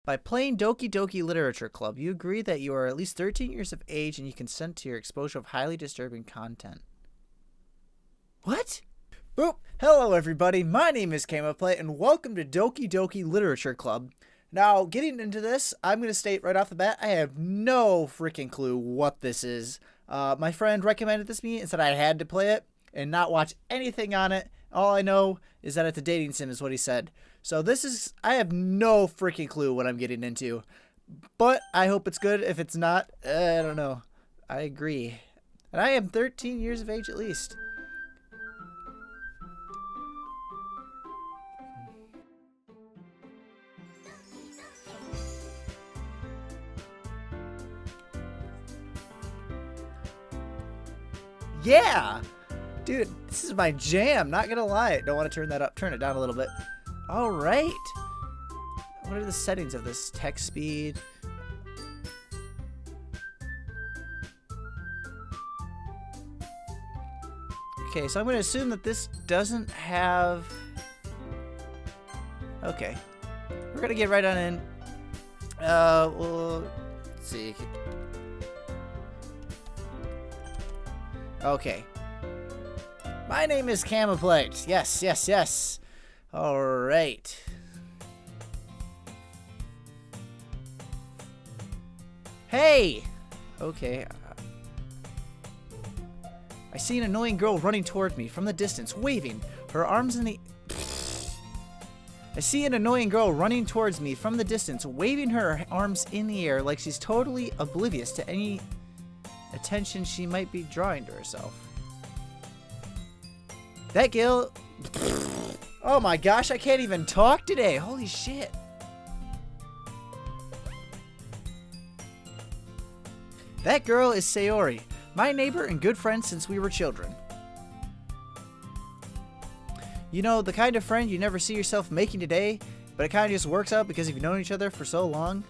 By playing Doki Doki Literature Club, you agree that you are at least 13 years of age and you consent to your exposure of highly disturbing content. What? Boop! Hello everybody, my name is Camoplay and welcome to Doki Doki Literature Club. Now, getting into this, I'm going to state right off the bat, I have no freaking clue what this is. My friend recommended this to me and said I had to play it and not watch anything on it. All I know is that it's a dating sim is what he said. So I have no freaking clue what I'm getting into. But I hope it's good. If it's not, I don't know. I agree. And I am 13 years of age at least. Yeah! Dude, this is my jam, not gonna lie. Don't want to turn that up. Turn it down a little bit. Alright. What are the settings of this? Text speed. Okay, so I'm going to assume that this doesn't have... Okay. We're going to get right on in. Well, let's see. Okay. My name is Camouflage. Yes, yes, yes. All right. Hey! Okay. I see an annoying girl running toward me from the distance, waving her arms in the... I see an annoying girl running towards me from the distance, waving her arms in the air like she's totally oblivious to any attention she might be drawing to herself. That girl... Oh my gosh, I can't even talk today. Holy shit. That girl is Sayori, my neighbor and good friend since we were children. You know, the kind of friend you never see yourself making today, but it kind of just works out because you've known each other for so long?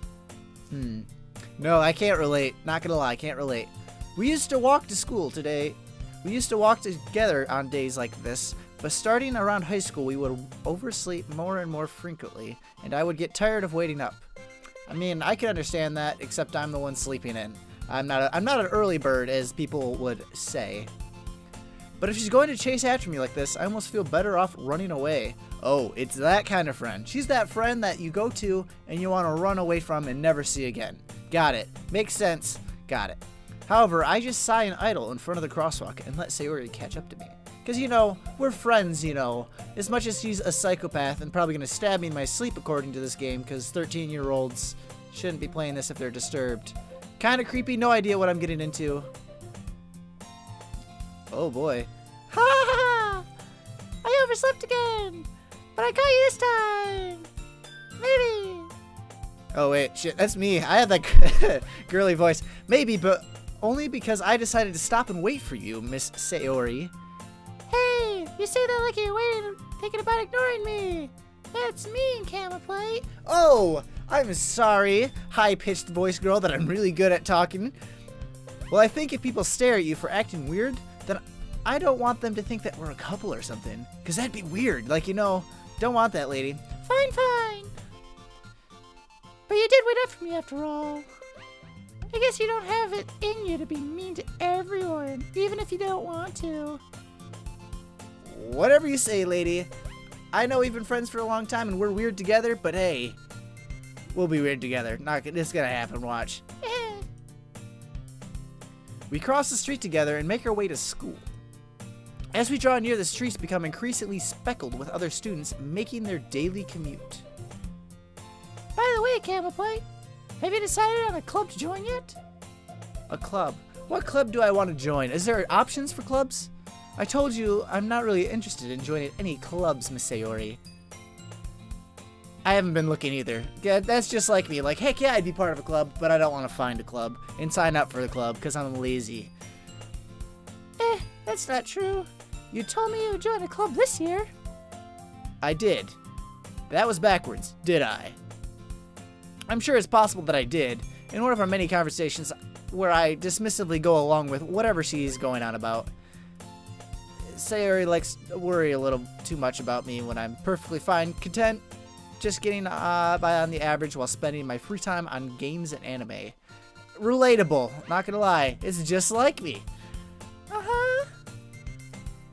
No, I can't relate. Not gonna lie, I can't relate. We used to walk to school today. We used to walk together on days like this, but starting around high school, we would oversleep more and more frequently, and I would get tired of waiting up. I mean, I can understand that, except I'm the one sleeping in. I'm not an early bird, as people would say. But if she's going to chase after me like this, I almost feel better off running away. Oh, it's that kind of friend. She's that friend that you go to and you want to run away from and never see again. Got it. Makes sense. Got it. However, I just sigh and idle in front of the crosswalk and let Sayori catch up to me. Because, you know, we're friends, you know. As much as she's a psychopath and probably going to stab me in my sleep according to this game, because 13-year-olds shouldn't be playing this if they're disturbed. Kind of creepy, no idea what I'm getting into. Oh boy. Ha ha ha! I overslept again! But I caught you this time! Maybe! Oh wait, shit, that's me. I had that girly voice. Maybe, but only because I decided to stop and wait for you, Miss Sayori. Hey, you say that like you're waiting and thinking about ignoring me. That's mean, Camoplay. Oh, I'm sorry, high-pitched voice girl, that I'm really good at talking. Well, I think if people stare at you for acting weird, then I don't want them to think that we're a couple or something. Because that'd be weird. Like, you know, don't want that, lady. Fine, fine. But you did wait up for me after all. I guess you don't have it in you to be mean to everyone, even if you don't want to. Whatever you say, lady. I know we've been friends for a long time and we're weird together, but hey, we'll be weird together. It's gonna happen, watch. We cross the street together and make our way to school. As we draw near, the streets become increasingly speckled with other students making their daily commute. By the way, Camoplay, have you decided on a club to join yet? A club? What club do I want to join? Is there options for clubs? I told you I'm not really interested in joining any clubs, Miss Sayori. I haven't been looking either. Yeah, that's just like me. Like, heck yeah, I'd be part of a club, but I don't want to find a club and sign up for the club because I'm lazy. That's not true. You told me you would join a club this year. I did. That was backwards, did I? I'm sure it's possible that I did, in one of our many conversations where I dismissively go along with whatever she's going on about. Sayori likes to worry a little too much about me when I'm perfectly fine, content, just getting by on the average while spending my free time on games and anime. Relatable, not gonna lie. It's just like me. Uh-huh.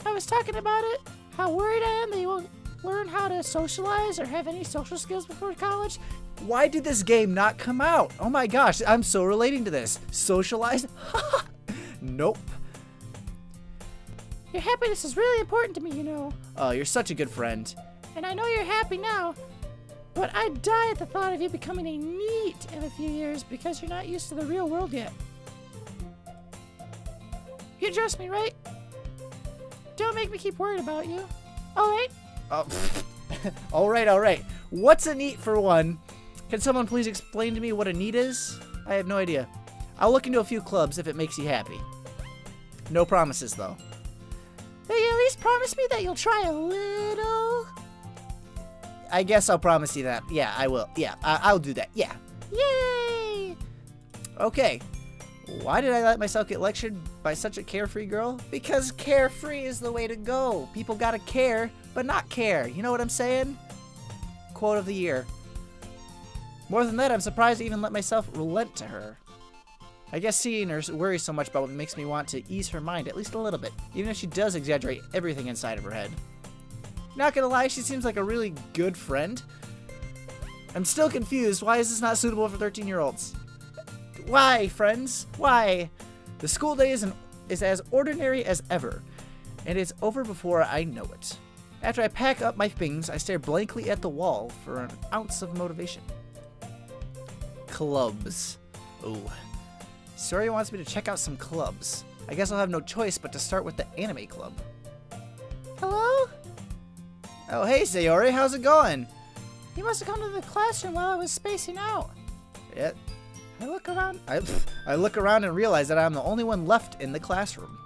I was talking about it. How worried I am that you won't learn how to socialize or have any social skills before college. Why did this game not come out? Oh my gosh, I'm so relating to this. Socialize? Nope. Your happiness is really important to me, you know. Oh, you're such a good friend. And I know you're happy now, but I'd die at the thought of you becoming a NEET in a few years because you're not used to the real world yet. You trust me, right? Don't make me keep worrying about you. All right? Oh, all right. What's a NEET for one? Can someone please explain to me what a NEET is? I have no idea. I'll look into a few clubs if it makes you happy. No promises, though. Will you at least promise me that you'll try a little? I guess I'll promise you that. Yeah, I will. Yeah, I'll do that. Yeah. Yay! Okay. Why did I let myself get lectured by such a carefree girl? Because carefree is the way to go. People gotta care, but not care. You know what I'm saying? Quote of the year. More than that, I'm surprised I even let myself relent to her. I guess seeing her worry so much about what makes me want to ease her mind at least a little bit, even if she does exaggerate everything inside of her head. Not gonna lie, she seems like a really good friend. I'm still confused. Why is this not suitable for 13-year-olds? Why, friends? Why? The school day is as ordinary as ever, and it's over before I know it. After I pack up my things, I stare blankly at the wall for an ounce of motivation. Clubs. Ooh. Sayori wants me to check out some clubs. I guess I'll have no choice but to start with the anime club. Hello? Oh, hey, Sayori, how's it going? You must have come to the classroom while I was spacing out. Yeah. I look around and realize that I'm the only one left in the classroom.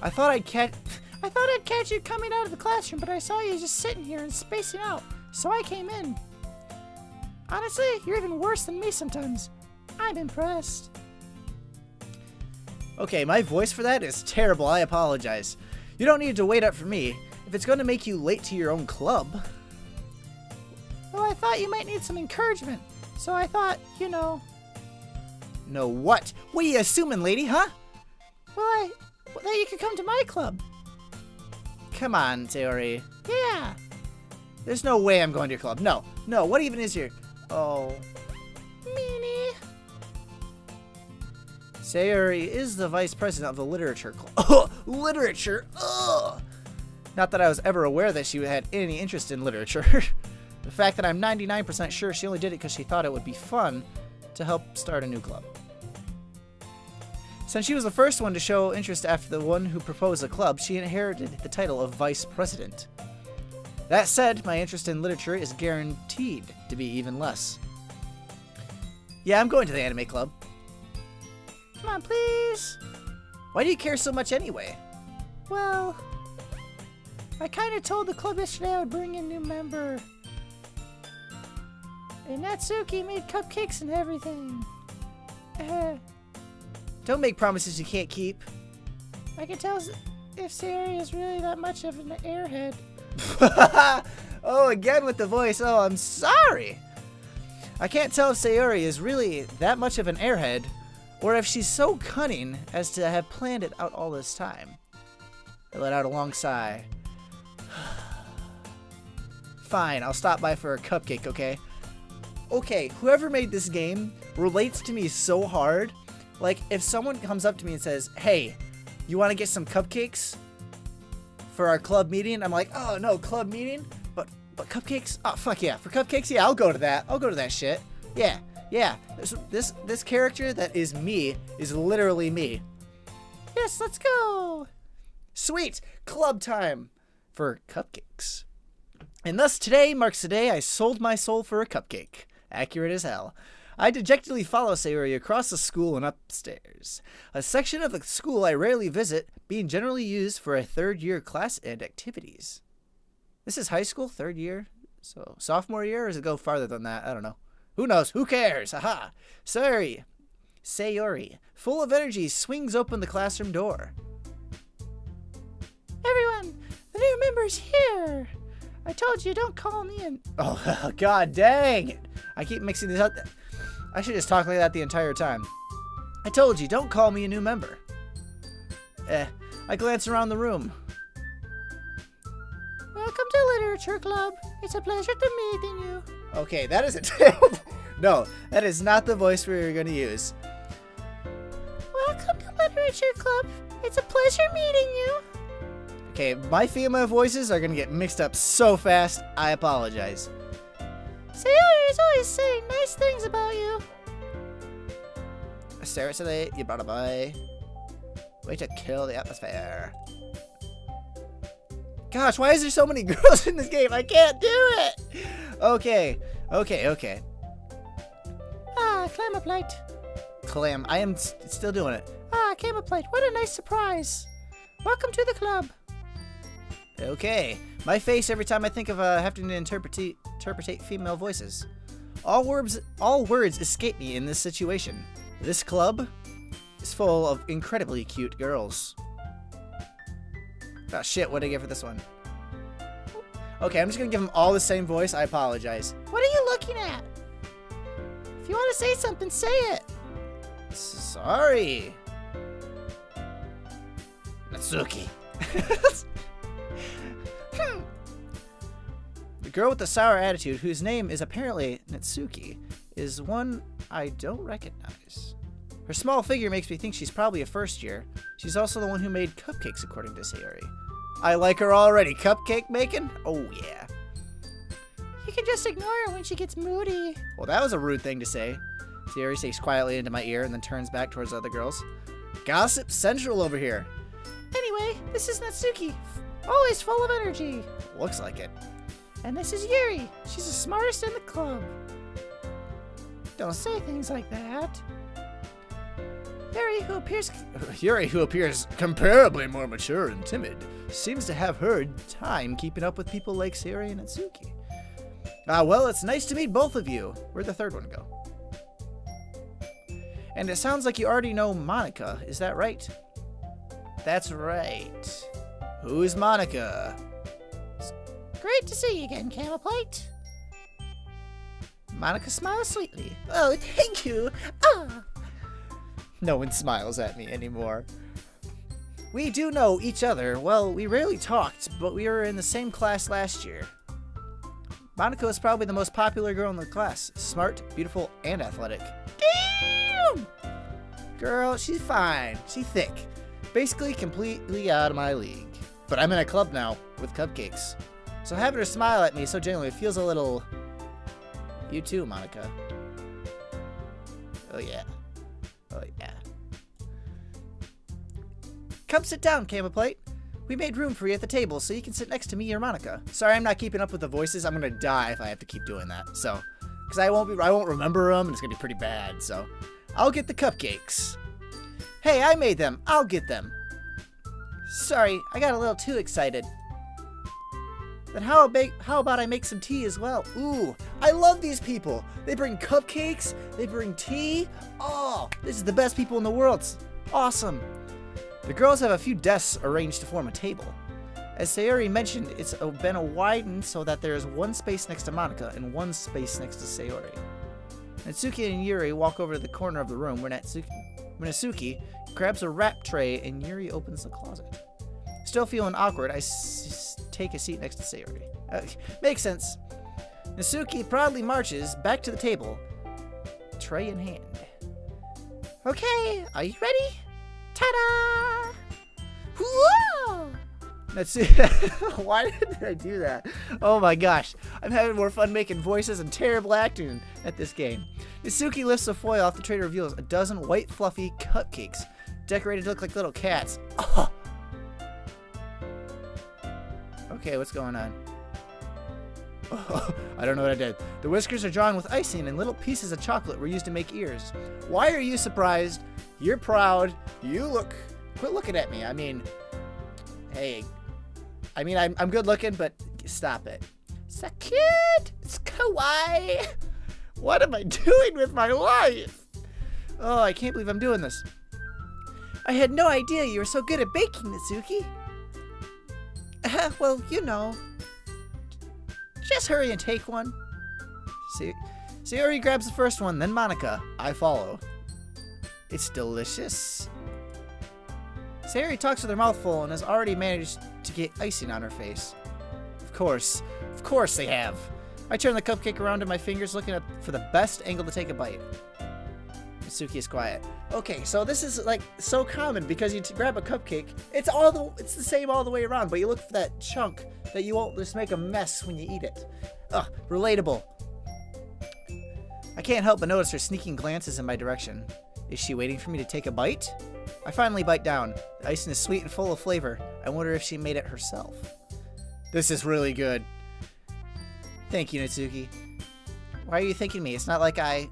I thought I'd catch you coming out of the classroom, but I saw you just sitting here and spacing out, so I came in. Honestly, you're even worse than me sometimes. I'm impressed. Okay, my voice for that is terrible. I apologize. You don't need to wait up for me if it's going to make you late to your own club. Well, I thought you might need some encouragement, so I thought, you know... Know what? What are you assuming, lady, huh? Well, that you could come to my club. Come on, Sayori. Yeah. There's no way I'm going to your club. No. What even is your... Oh. Meanie. Sayori is the vice president of the literature club. Oh, literature. Ugh. Not that I was ever aware that she had any interest in literature. The fact that I'm 99% sure she only did it because she thought it would be fun to help start a new club. Since she was the first one to show interest after the one who proposed the club, she inherited the title of vice president. That said, my interest in literature is guaranteed to be even less. Yeah, I'm going to the anime club. Come on, please. Why do you care so much anyway? Well, I kind of told the club yesterday I would bring a new member. And Natsuki made cupcakes and everything. Don't make promises you can't keep. I can tell if Sayori is really that much of an airhead. Oh, again with the voice. Oh, I'm sorry. I can't tell if Sayori is really that much of an airhead, or if she's so cunning as to have planned it out all this time. I let out a long sigh. Fine, I'll stop by for a cupcake, okay? Okay, whoever made this game relates to me so hard. Like, if someone comes up to me and says, hey, you want to get some cupcakes for our club meeting? I'm like, oh, no, club meeting? But cupcakes? Oh, fuck yeah. For cupcakes? Yeah, I'll go to that. I'll go to that shit. Yeah. This character that is me is literally me. Yes, let's go. Sweet. Club time for cupcakes. And thus today marks the day I sold my soul for a cupcake. Accurate as hell. I dejectedly follow Sayori across the school and upstairs. A section of the school I rarely visit, being generally used for a third-year class and activities. This is high school, third year? So, sophomore year, or does it go farther than that? I don't know. Who knows? Who cares? Haha. Sayori, full of energy, swings open the classroom door. Everyone, the new member's here. I told you, don't call me in. Oh, god dang it. I keep mixing these up. I should just talk like that the entire time. I told you, don't call me a new member. I glance around the room. Welcome to Literature Club. It's a pleasure to meeting you. Okay, that is a terrible... No, that is not the voice we were going to use. Welcome to Literature Club. It's a pleasure meeting you. Okay, my female voices are going to get mixed up so fast, I apologize. Sayori is always saying nice things about you. Seriously, you brought a boy. Way to kill the atmosphere. Gosh, why is there so many girls in this game? I can't do it. Okay. Ah, Clamoplate. Clam, I am still doing it. Ah, Clamoplate, what a nice surprise. Welcome to the club. Okay, my face every time I think of having to interpretate female voices. All words escape me in this situation. This club is full of incredibly cute girls. Oh shit, what did I get for this one? Okay, I'm just gonna give them all the same voice. I apologize. What are you looking at? If you want to say something, say it. Sorry. Natsuki. The girl with the sour attitude, whose name is apparently Natsuki, is one I don't recognize. Her small figure makes me think she's probably a first year. She's also the one who made cupcakes, according to Sayori. I like her already. Cupcake making? Oh, yeah. You can just ignore her when she gets moody. Well, that was a rude thing to say. Sayori speaks quietly into my ear and then turns back towards the other girls. Gossip Central over here. Anyway, this is Natsuki. Always full of energy. Looks like it. And this is Yuri. She's the smartest in the club. Don't say things like that. Yuri, who appears comparably more mature and timid, seems to have her time keeping up with people like Sayori and Natsuki. Well, it's nice to meet both of you. Where'd the third one go? And it sounds like you already know Monica. Is that right? That's right. Who's Monica? Great to see you again, Camelplate. Monica smiles sweetly. Oh, thank you. Ah. No one smiles at me anymore. We do know each other. Well, we rarely talked, but we were in the same class last year. Monica is probably the most popular girl in the class. Smart, beautiful, and athletic. Damn! Girl, she's fine. She's thick. Basically completely out of my league. But I'm in a club now with cupcakes. So having her smile at me so genuinely feels a little... You too, Monica. Oh yeah. Oh yeah. Come sit down, Camelplate. We made room for you at the table so you can sit next to me or Monica. Sorry I'm not keeping up with the voices. I'm gonna die if I have to keep doing that. So, because I won't remember them and it's gonna be pretty bad. So, I'll get the cupcakes. Hey, I made them. I'll get them. Sorry, I got a little too excited. Then how about I make some tea as well? Ooh, I love these people. They bring cupcakes, they bring tea. Oh, this is the best people in the world. It's awesome. The girls have a few desks arranged to form a table. As Sayori mentioned, it's been widened so that there is one space next to Monica and one space next to Sayori. Natsuki and Yuri walk over to the corner of the room where Natsuki grabs a wrap tray and Yuri opens the closet. Still feeling awkward, I take a seat next to Sayori. Makes sense. Natsuki proudly marches back to the table, tray in hand. Okay, are you ready? Ta-da! Whoa! Why did I do that? Oh my gosh. I'm having more fun making voices and terrible acting at this game. Natsuki lifts the foil off the tray and reveals a dozen white fluffy cupcakes, decorated to look like little cats. Oh. Okay, what's going on? Oh, I don't know what I did. The whiskers are drawn with icing and little pieces of chocolate were used to make ears. Why are you surprised? You're proud. Quit looking at me. I mean, hey. I mean, I'm good looking, but stop it. So cute. It's kawaii. What am I doing with my life? Oh, I can't believe I'm doing this. I had no idea you were so good at baking, Natsuki. Well, you know. Just hurry and take one. Sayori grabs the first one, then Monica. I follow. It's delicious. Sayori talks with her mouth full and has already managed to get icing on her face. Of course they have. I turn the cupcake around in my fingers, looking up for the best angle to take a bite. Mitsuki is quiet. Okay, so this is like so common because you grab a cupcake, it's the same all the way around, but you look for that chunk that you won't just make a mess when you eat it. Ugh, relatable. I can't help but notice her sneaking glances in my direction. Is she waiting for me to take a bite? I finally bite down. The icing is sweet and full of flavor. I wonder if she made it herself. This is really good. Thank you, Natsuki. Why are you thanking me? It's not like I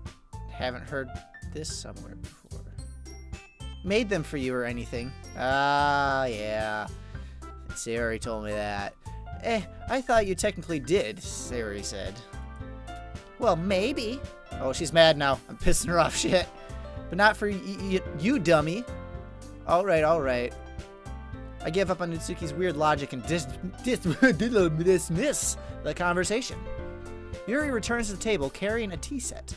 haven't heard this somewhere before. Made them for you or anything. Ah, yeah. Sayori told me that. I thought you technically did, Sayori said. Well, maybe. Oh, she's mad now. I'm pissing her off, shit. But not for you, dummy. Alright. I give up on Natsuki's weird logic and dismiss the conversation. Yuri returns to the table carrying a tea set.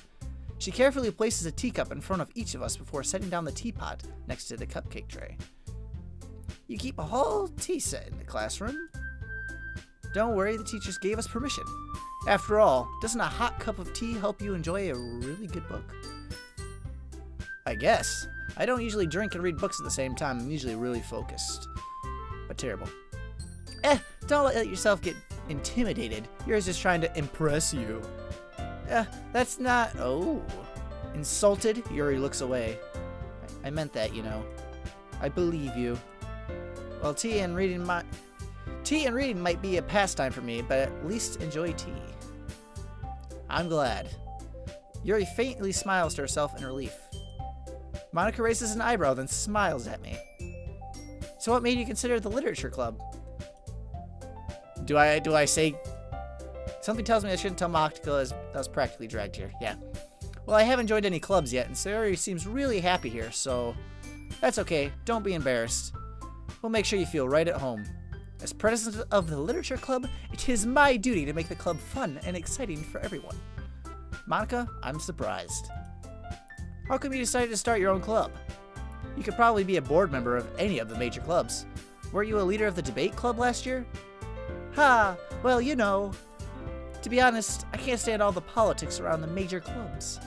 She carefully places a teacup in front of each of us before setting down the teapot next to the cupcake tray. You keep a whole tea set in the classroom? Don't worry, the teachers gave us permission. After all, doesn't a hot cup of tea help you enjoy a really good book? I guess. I don't usually drink and read books at the same time. I'm usually really focused. But terrible. Don't let yourself get intimidated. You're just trying to impress you. That's not... Oh. Insulted? Yuri looks away. I meant that, you know. I believe you. Well, tea and reading might be a pastime for me, but at least enjoy tea. I'm glad. Yuri faintly smiles to herself in relief. Monica raises an eyebrow, then smiles at me. So what made you consider the literature club? Do I say... Something tells me I shouldn't tell Monica as I was practically dragged here. Yeah. Well, I haven't joined any clubs yet, and Sayori seems really happy here, so... That's okay. Don't be embarrassed. We'll make sure you feel right at home. As president of the literature club, it is my duty to make the club fun and exciting for everyone. Monica, I'm surprised. How come you decided to start your own club? You could probably be a board member of any of the major clubs. Weren't you a leader of the debate club last year? Ha! Well, you know. To be honest, I can't stand all the politics around the major clubs.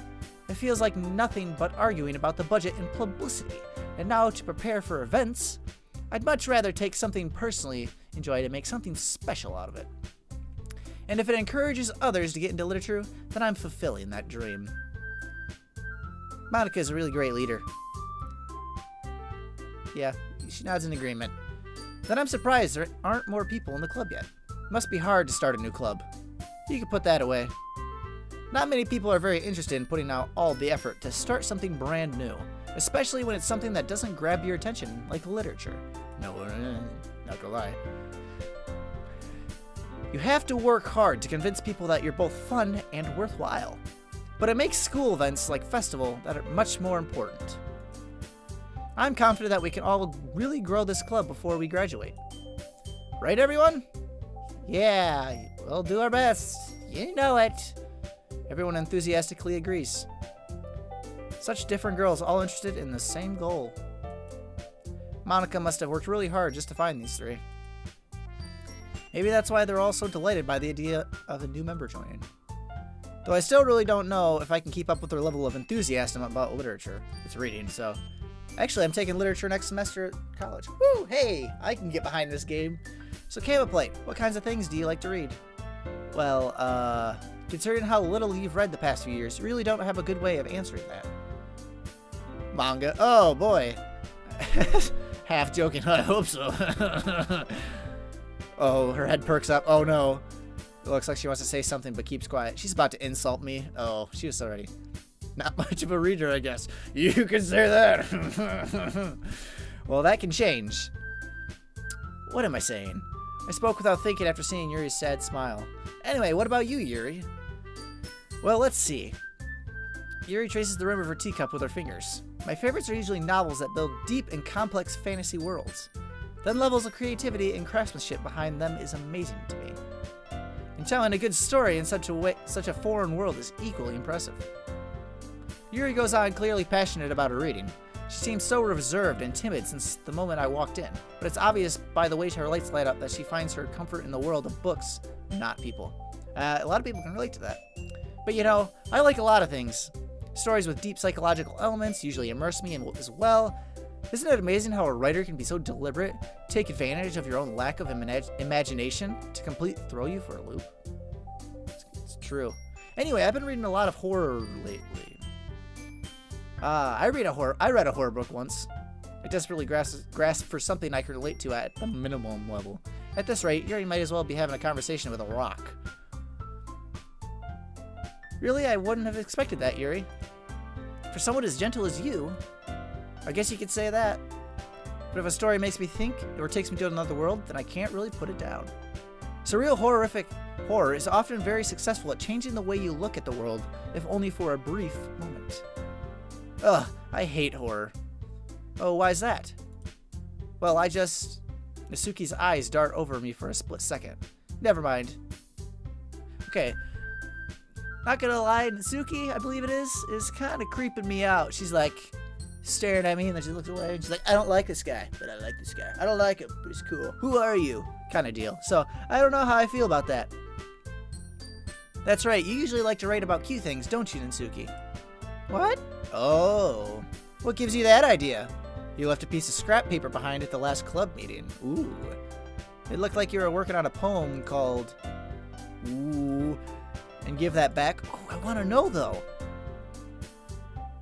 It feels like nothing but arguing about the budget and publicity. And now to prepare for events, I'd much rather take something personally enjoy to make something special out of it. And if it encourages others to get into literature, then I'm fulfilling that dream. Monica is a really great leader. Yeah, she nods in agreement. Then I'm surprised there aren't more people in the club yet. Must be hard to start a new club. You can put that away. Not many people are very interested in putting out all the effort to start something brand new, especially when it's something that doesn't grab your attention, like literature. No, not gonna lie. You have to work hard to convince people that you're both fun and worthwhile. But it makes school events like festival that are much more important. I'm confident that we can all really grow this club before we graduate. Right, everyone? Yeah, we'll do our best. You know it. Everyone enthusiastically agrees. Such different girls, all interested in the same goal. Monica must have worked really hard just to find these three. Maybe that's why they're all so delighted by the idea of a new member joining. Though I still really don't know if I can keep up with their level of enthusiasm about literature. It's reading, so... Actually, I'm taking literature next semester at college. Woo! Hey! I can get behind this game. So, Plate, what kinds of things do you like to read? Well, considering how little you've read the past few years, you really don't have a good way of answering that. Manga. Oh, boy. Half joking. I hope so. Oh, her head perks up. Oh, no. It looks like she wants to say something but keeps quiet. She's about to insult me. Oh, she was already not much of a reader, I guess. You can say that. Well, that can change. What am I saying? I spoke without thinking after seeing Yuri's sad smile. Anyway, what about you, Yuri? Well, let's see. Yuri traces the rim of her teacup with her fingers. My favorites are usually novels that build deep and complex fantasy worlds. Then levels of creativity and craftsmanship behind them is amazing to me. In Telling a good story in such a foreign world is equally impressive. Yuri goes on, clearly passionate about her reading. She seems so reserved and timid since the moment I walked in, but it's obvious by the way her lights light up that she finds her comfort in the world of books, not people. A lot of people can relate to that. But you know, I like a lot of things. Stories with deep psychological elements usually immerse me in as well. Isn't it amazing how a writer can be so deliberate, take advantage of your own lack of imagination to completely throw you for a loop? It's true. Anyway, I've been reading a lot of horror lately. I read a horror book once. I desperately grasped for something I could relate to at the minimum level. At this rate, Yuri might as well be having a conversation with a rock. Really, I wouldn't have expected that, Yuri. For someone as gentle as you, I guess you could say that. But if a story makes me think or takes me to another world, then I can't really put it down. Surreal horrific horror is often very successful at changing the way you look at the world, if only for a brief moment. Ugh, I hate horror. Oh, why's that? Well, Nasuki's eyes dart over me for a split second. Never mind. Okay. Not gonna lie, Nasuki, I believe it is kind of creeping me out. She's like staring at me and then she looks away and she's like, I don't like this guy, but I like this guy. I don't like him, but he's cool. Who are you? Kind of deal. So, I don't know how I feel about that. That's right, you usually like to write about cute things, don't you, Nasuki? What? Oh. What gives you that idea? You left a piece of scrap paper behind at the last club meeting. Ooh. It looked like you were working on a poem called... Ooh. And give that back? Oh, I want to know, though.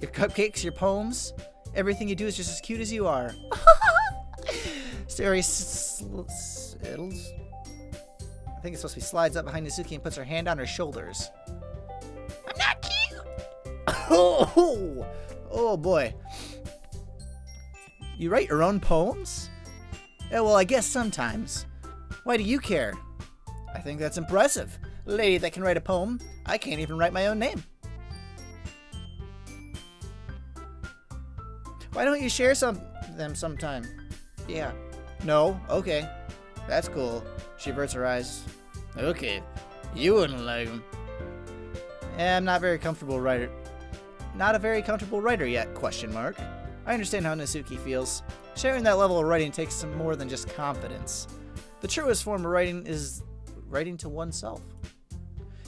Your cupcakes, your poems, everything you do is just as cute as you are. Sayori settles. I think it's supposed to be slides up behind Nasuki and puts her hand on her shoulders. I'm not cute! Oh boy. You write your own poems? Yeah, well, I guess sometimes. Why do you care? I think that's impressive. A lady that can write a poem. I can't even write my own name. Why don't you share them sometime? Yeah. No? Okay. That's cool. She averts her eyes. Okay. You wouldn't like them. I'm not very comfortable writer. Not a very comfortable writer yet, question mark. I understand how Nasuki feels. Sharing that level of writing takes some more than just confidence. The truest form of writing is writing to oneself.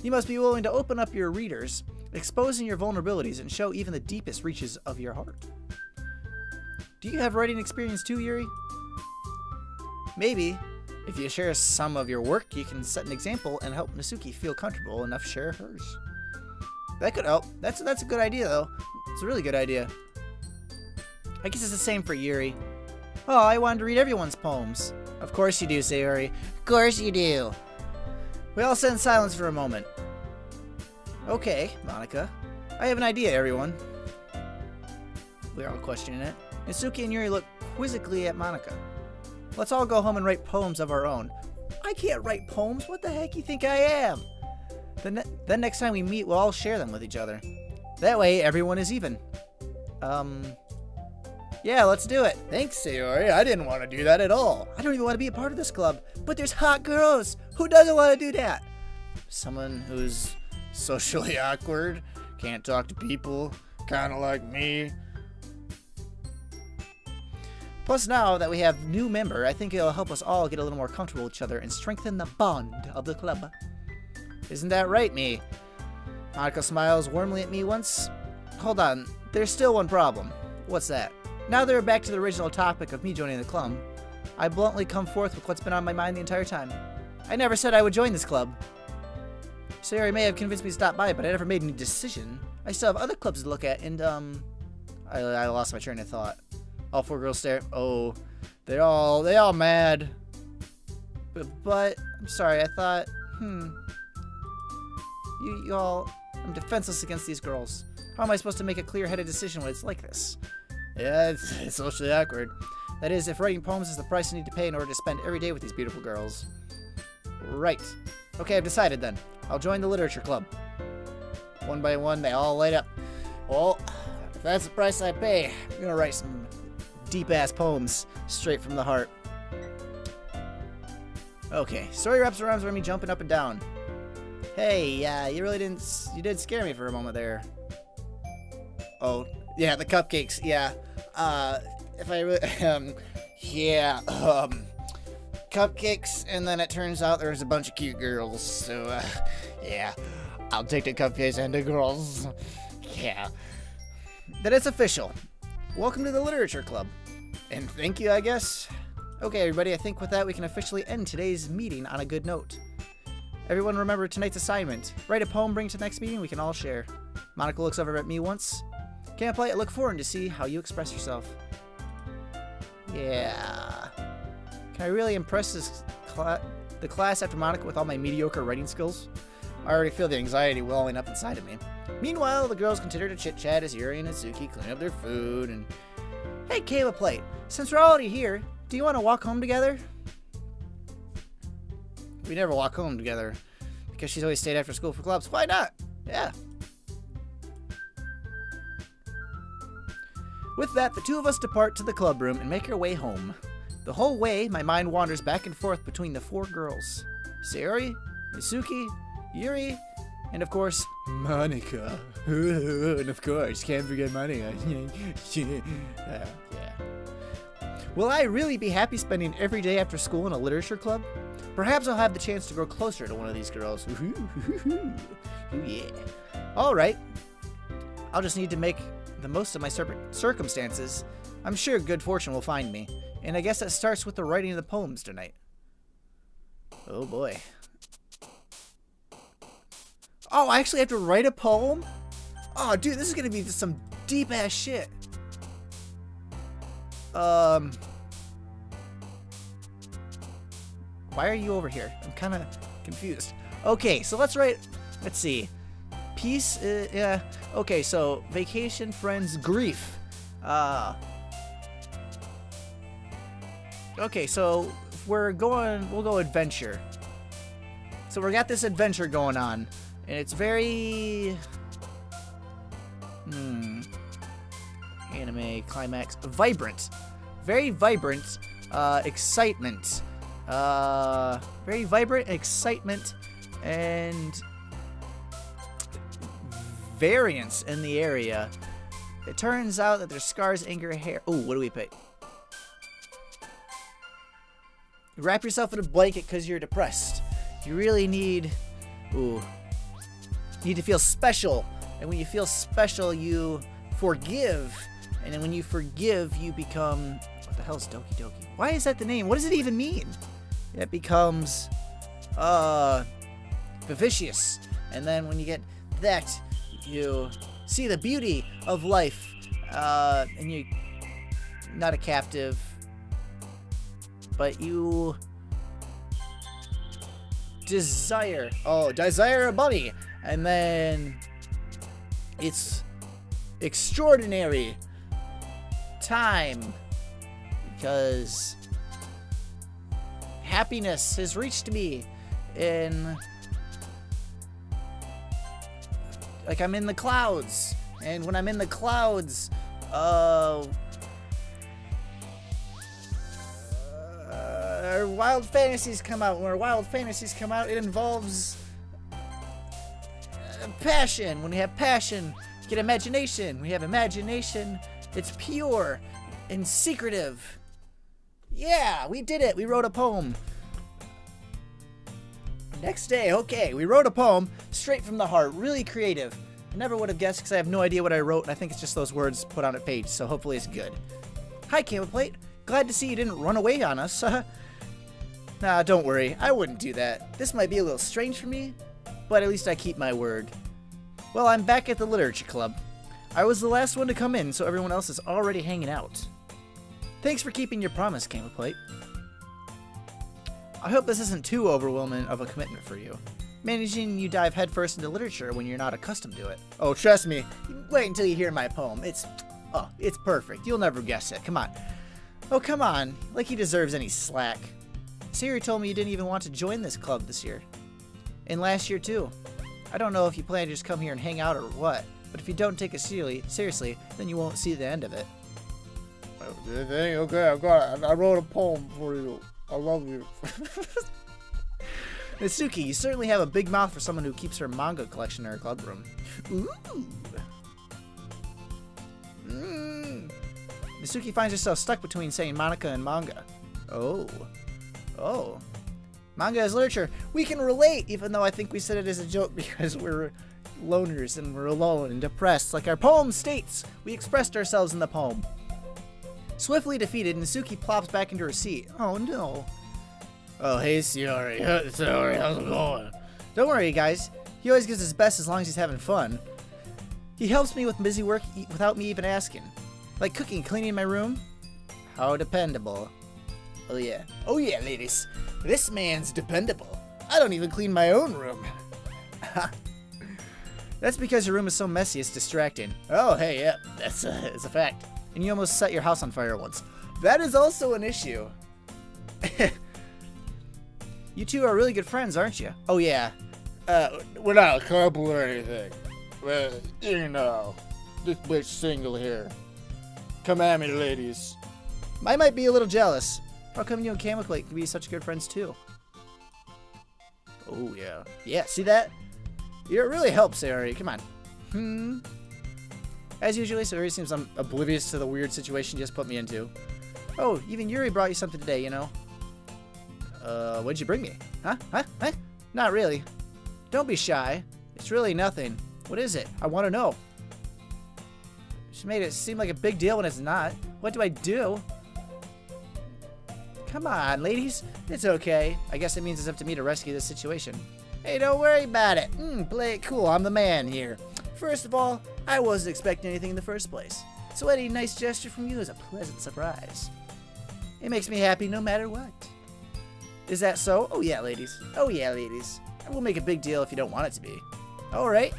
You must be willing to open up your readers, exposing your vulnerabilities and show even the deepest reaches of your heart. Do you have writing experience too, Yuri? Maybe. If you share some of your work, you can set an example and help Nasuki feel comfortable enough to share hers. That could help. That's a good idea, though. It's a really good idea. I guess it's the same for Yuri. Oh, I wanted to read everyone's poems. Of course you do, Sayori. Of course you do. We all sat in silence for a moment. Okay, Monica. I have an idea, everyone. We're all questioning it. Nasuki and Yuri look quizzically at Monica. Let's all go home and write poems of our own. I can't write poems. What the heck you think I am? Then next time we meet, we'll all share them with each other. That way, everyone is even. Yeah, let's do it. Thanks, Sayori. I didn't want to do that at all. I don't even want to be a part of this club. But there's hot girls. Who doesn't want to do that? Someone who's socially awkward, can't talk to people, kind of like me. Plus, now that we have a new member, I think it'll help us all get a little more comfortable with each other and strengthen the bond of the club. Isn't that right, me? Monica smiles warmly at me once. Hold on, there's still one problem. What's that? Now that we're back to the original topic of me joining the club, I bluntly come forth with what's been on my mind the entire time. I never said I would join this club. Sayori may have convinced me to stop by, but I never made any decision. I still have other clubs to look at, and, I lost my train of thought. All four girls stare. Oh, they all mad. But I'm sorry, I thought, you all, I'm defenseless against these girls. How am I supposed to make a clear-headed decision when it's like this? Yeah, it's socially awkward. That is, if writing poems is the price I need to pay in order to spend every day with these beautiful girls. Right. Okay, I've decided then. I'll join the literature club. One by one, they all light up. Well, if that's the price I pay, I'm gonna write some deep-ass poems straight from the heart. Okay, Sayori wraps her arms around me, jumping up and down. Hey, you really you did scare me for a moment there. Oh, yeah, the cupcakes, yeah. If I really, cupcakes, and then it turns out there's a bunch of cute girls, so, yeah. I'll take the cupcakes and the girls. Yeah. Then it's official. Welcome to the Literature Club. And thank you, I guess. Okay, everybody, I think with that we can officially end today's meeting on a good note. Everyone remember tonight's assignment. Write a poem, bring it to the next meeting, we can all share. Monica looks over at me once. Can't play it, look forward to see how you express yourself. Yeah. Can I really impress the class after Monica with all my mediocre writing skills? I already feel the anxiety welling up inside of me. Meanwhile, the girls continue to chit-chat as Yuri and Azuki clean up their food and... Hey, Kayla Plate, since we're already here, do you want to walk home together? We never walk home together because she's always stayed after school for clubs. Why not? Yeah. With that, the two of us depart to the club room and make our way home. The whole way, my mind wanders back and forth between the four girls. Sayori, Misuki, Yuri, and of course, Monica. And of course, can't forget Monica. Yeah. Will I really be happy spending every day after school in a literature club? Perhaps I'll have the chance to grow closer to one of these girls. Ooh, yeah. Alright. I'll just need to make the most of my circumstances. I'm sure good fortune will find me. And I guess that starts with the writing of the poems tonight. Oh boy. Oh, I actually have to write a poem? Oh, dude, this is gonna be some deep-ass shit. Why are you over here? I'm kind of confused. Okay, so let's see. Peace, yeah. Okay, so vacation, friends, grief. Okay, so we'll go adventure. So we got this adventure going on, and it's very, anime climax, vibrant, very vibrant, excitement, very vibrant excitement, and variance in the area. It turns out that there's scars, anger, hair. Oh, what do we pick? Wrap yourself in a blanket because you're depressed. You really need to feel special. And when you feel special, you forgive. And then when you forgive, you become... What the hell is Doki Doki? Why is that the name? What does it even mean? It becomes... vivacious. And then when you get that, you see the beauty of life. And you're not a captive, but you desire a buddy, and then it's extraordinary time because happiness has reached me in, like, I'm in the clouds, and when I'm in the clouds, our wild fantasies come out. When our wild fantasies come out, it involves passion. When we have passion, we get imagination. When we have imagination, it's pure and secretive. Yeah, we did it. We wrote a poem. Next day, okay, we wrote a poem straight from the heart. Really creative. I never would have guessed because I have no idea what I wrote, and I think it's just those words put on a page, so hopefully it's good. Hi, Camera Plate. Glad to see you didn't run away on us. Nah, don't worry. I wouldn't do that. This might be a little strange for me, but at least I keep my word. Well, I'm back at the Literature Club. I was the last one to come in, so everyone else is already hanging out. Thanks for keeping your promise, Camera Plate. I hope this isn't too overwhelming of a commitment for you. Managing you dive headfirst into literature when you're not accustomed to it. Oh, trust me. Wait until you hear my poem. It's perfect. You'll never guess it. Come on. Oh, come on. Like he deserves any slack. Siri told me you didn't even want to join this club this year. And last year, too. I don't know if you plan to just come here and hang out or what, but if you don't take it seriously, then you won't see the end of it. Okay, I got it. I wrote a poem for you. I love you. Natsuki, you certainly have a big mouth for someone who keeps her manga collection in her club room. Ooh. Natsuki finds herself stuck between saying Monika and manga. Oh. Oh. Manga is literature. We can relate, even though I think we said it as a joke because we're loners and we're alone and depressed. Like our poem states, we expressed ourselves in the poem. Swiftly defeated, Natsuki plops back into her seat. Oh no. Oh, hey, Sayori. Sayori, how's it going? Don't worry, guys. He always gives his best as long as he's having fun. He helps me with busy work without me even asking. Like cooking, cleaning my room. How dependable. Oh yeah. Oh yeah, ladies. This man's dependable. I don't even clean my own room. That's because your room is so messy, it's distracting. Oh, hey, yeah, it's a fact. And you almost set your house on fire once. That is also an issue. You two are really good friends, aren't you? Oh, yeah. We're not a couple or anything. Well, you know, this bitch single here. Come at me, ladies. I might be a little jealous. How come you and Kamikate can be such good friends, too? Oh, yeah. Yeah, see that? It really helps, Sayori. Come on. As usual, Sayori seems oblivious to the weird situation you just put me into. Oh, even Yuri brought you something today, you know. What'd you bring me? Huh? Not really. Don't be shy. It's really nothing. What is it? I want to know. She made it seem like a big deal when it's not. What do I do? Come on, ladies. It's okay. I guess it means it's up to me to rescue this situation. Hey, don't worry about it. Play it cool. I'm the man here. First of all, I wasn't expecting anything in the first place. So any nice gesture from you is a pleasant surprise. It makes me happy no matter what. Is that so? Oh yeah, ladies. Oh yeah, ladies. I will make a big deal if you don't want it to be. Alright.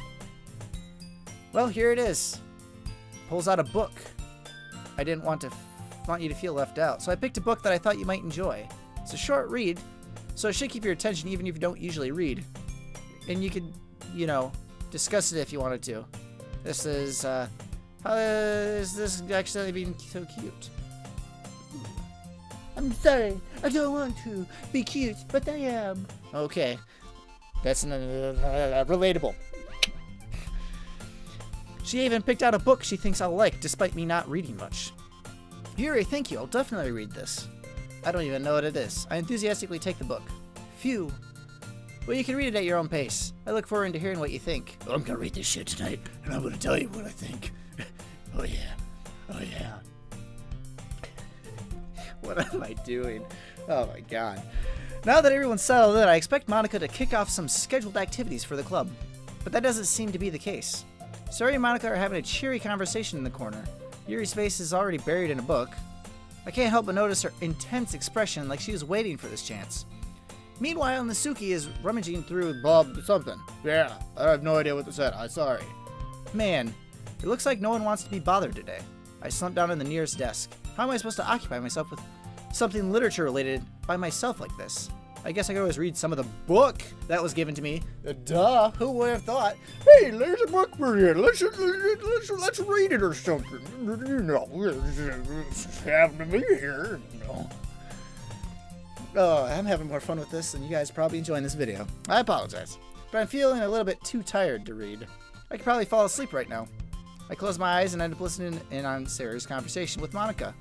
Well, here it is. Pulls out a book. I didn't want you to feel left out, so I picked a book that I thought you might enjoy. It's a short read, so it should keep your attention even if you don't usually read. And you could, you know, discuss it if you wanted to. This is, how is this actually being so cute? I'm sorry, I don't want to be cute, but I am. Okay, that's relatable. She even picked out a book she thinks I'll like, despite me not reading much. Yuri, thank you, I'll definitely read this. I don't even know what it is. I enthusiastically take the book. Phew. Well, you can read it at your own pace. I look forward to hearing what you think. I'm gonna read this shit tonight, and I'm gonna tell you what I think. Oh yeah. Oh yeah. What am I doing? Oh my god. Now that everyone's settled in, I expect Monika to kick off some scheduled activities for the club. But that doesn't seem to be the case. Sayori and Monika are having a cheery conversation in the corner. Yuri's face is already buried in a book. I can't help but notice her intense expression like she was waiting for this chance. Meanwhile, Natsuki is rummaging through something. Yeah, I have no idea what this said. I'm sorry. Man, it looks like no one wants to be bothered today. I slumped down in the nearest desk. How am I supposed to occupy myself with something literature related by myself like this? I guess I could always read some of the book that was given to me. Duh, who would have thought? Hey, there's a book for you. Let's read it or something. You know, have to be here. You know. Oh, I'm having more fun with this than you guys are probably enjoying this video. I apologize, but I'm feeling a little bit too tired to read. I could probably fall asleep right now. I close my eyes and end up listening in on Sayori's conversation with Monika.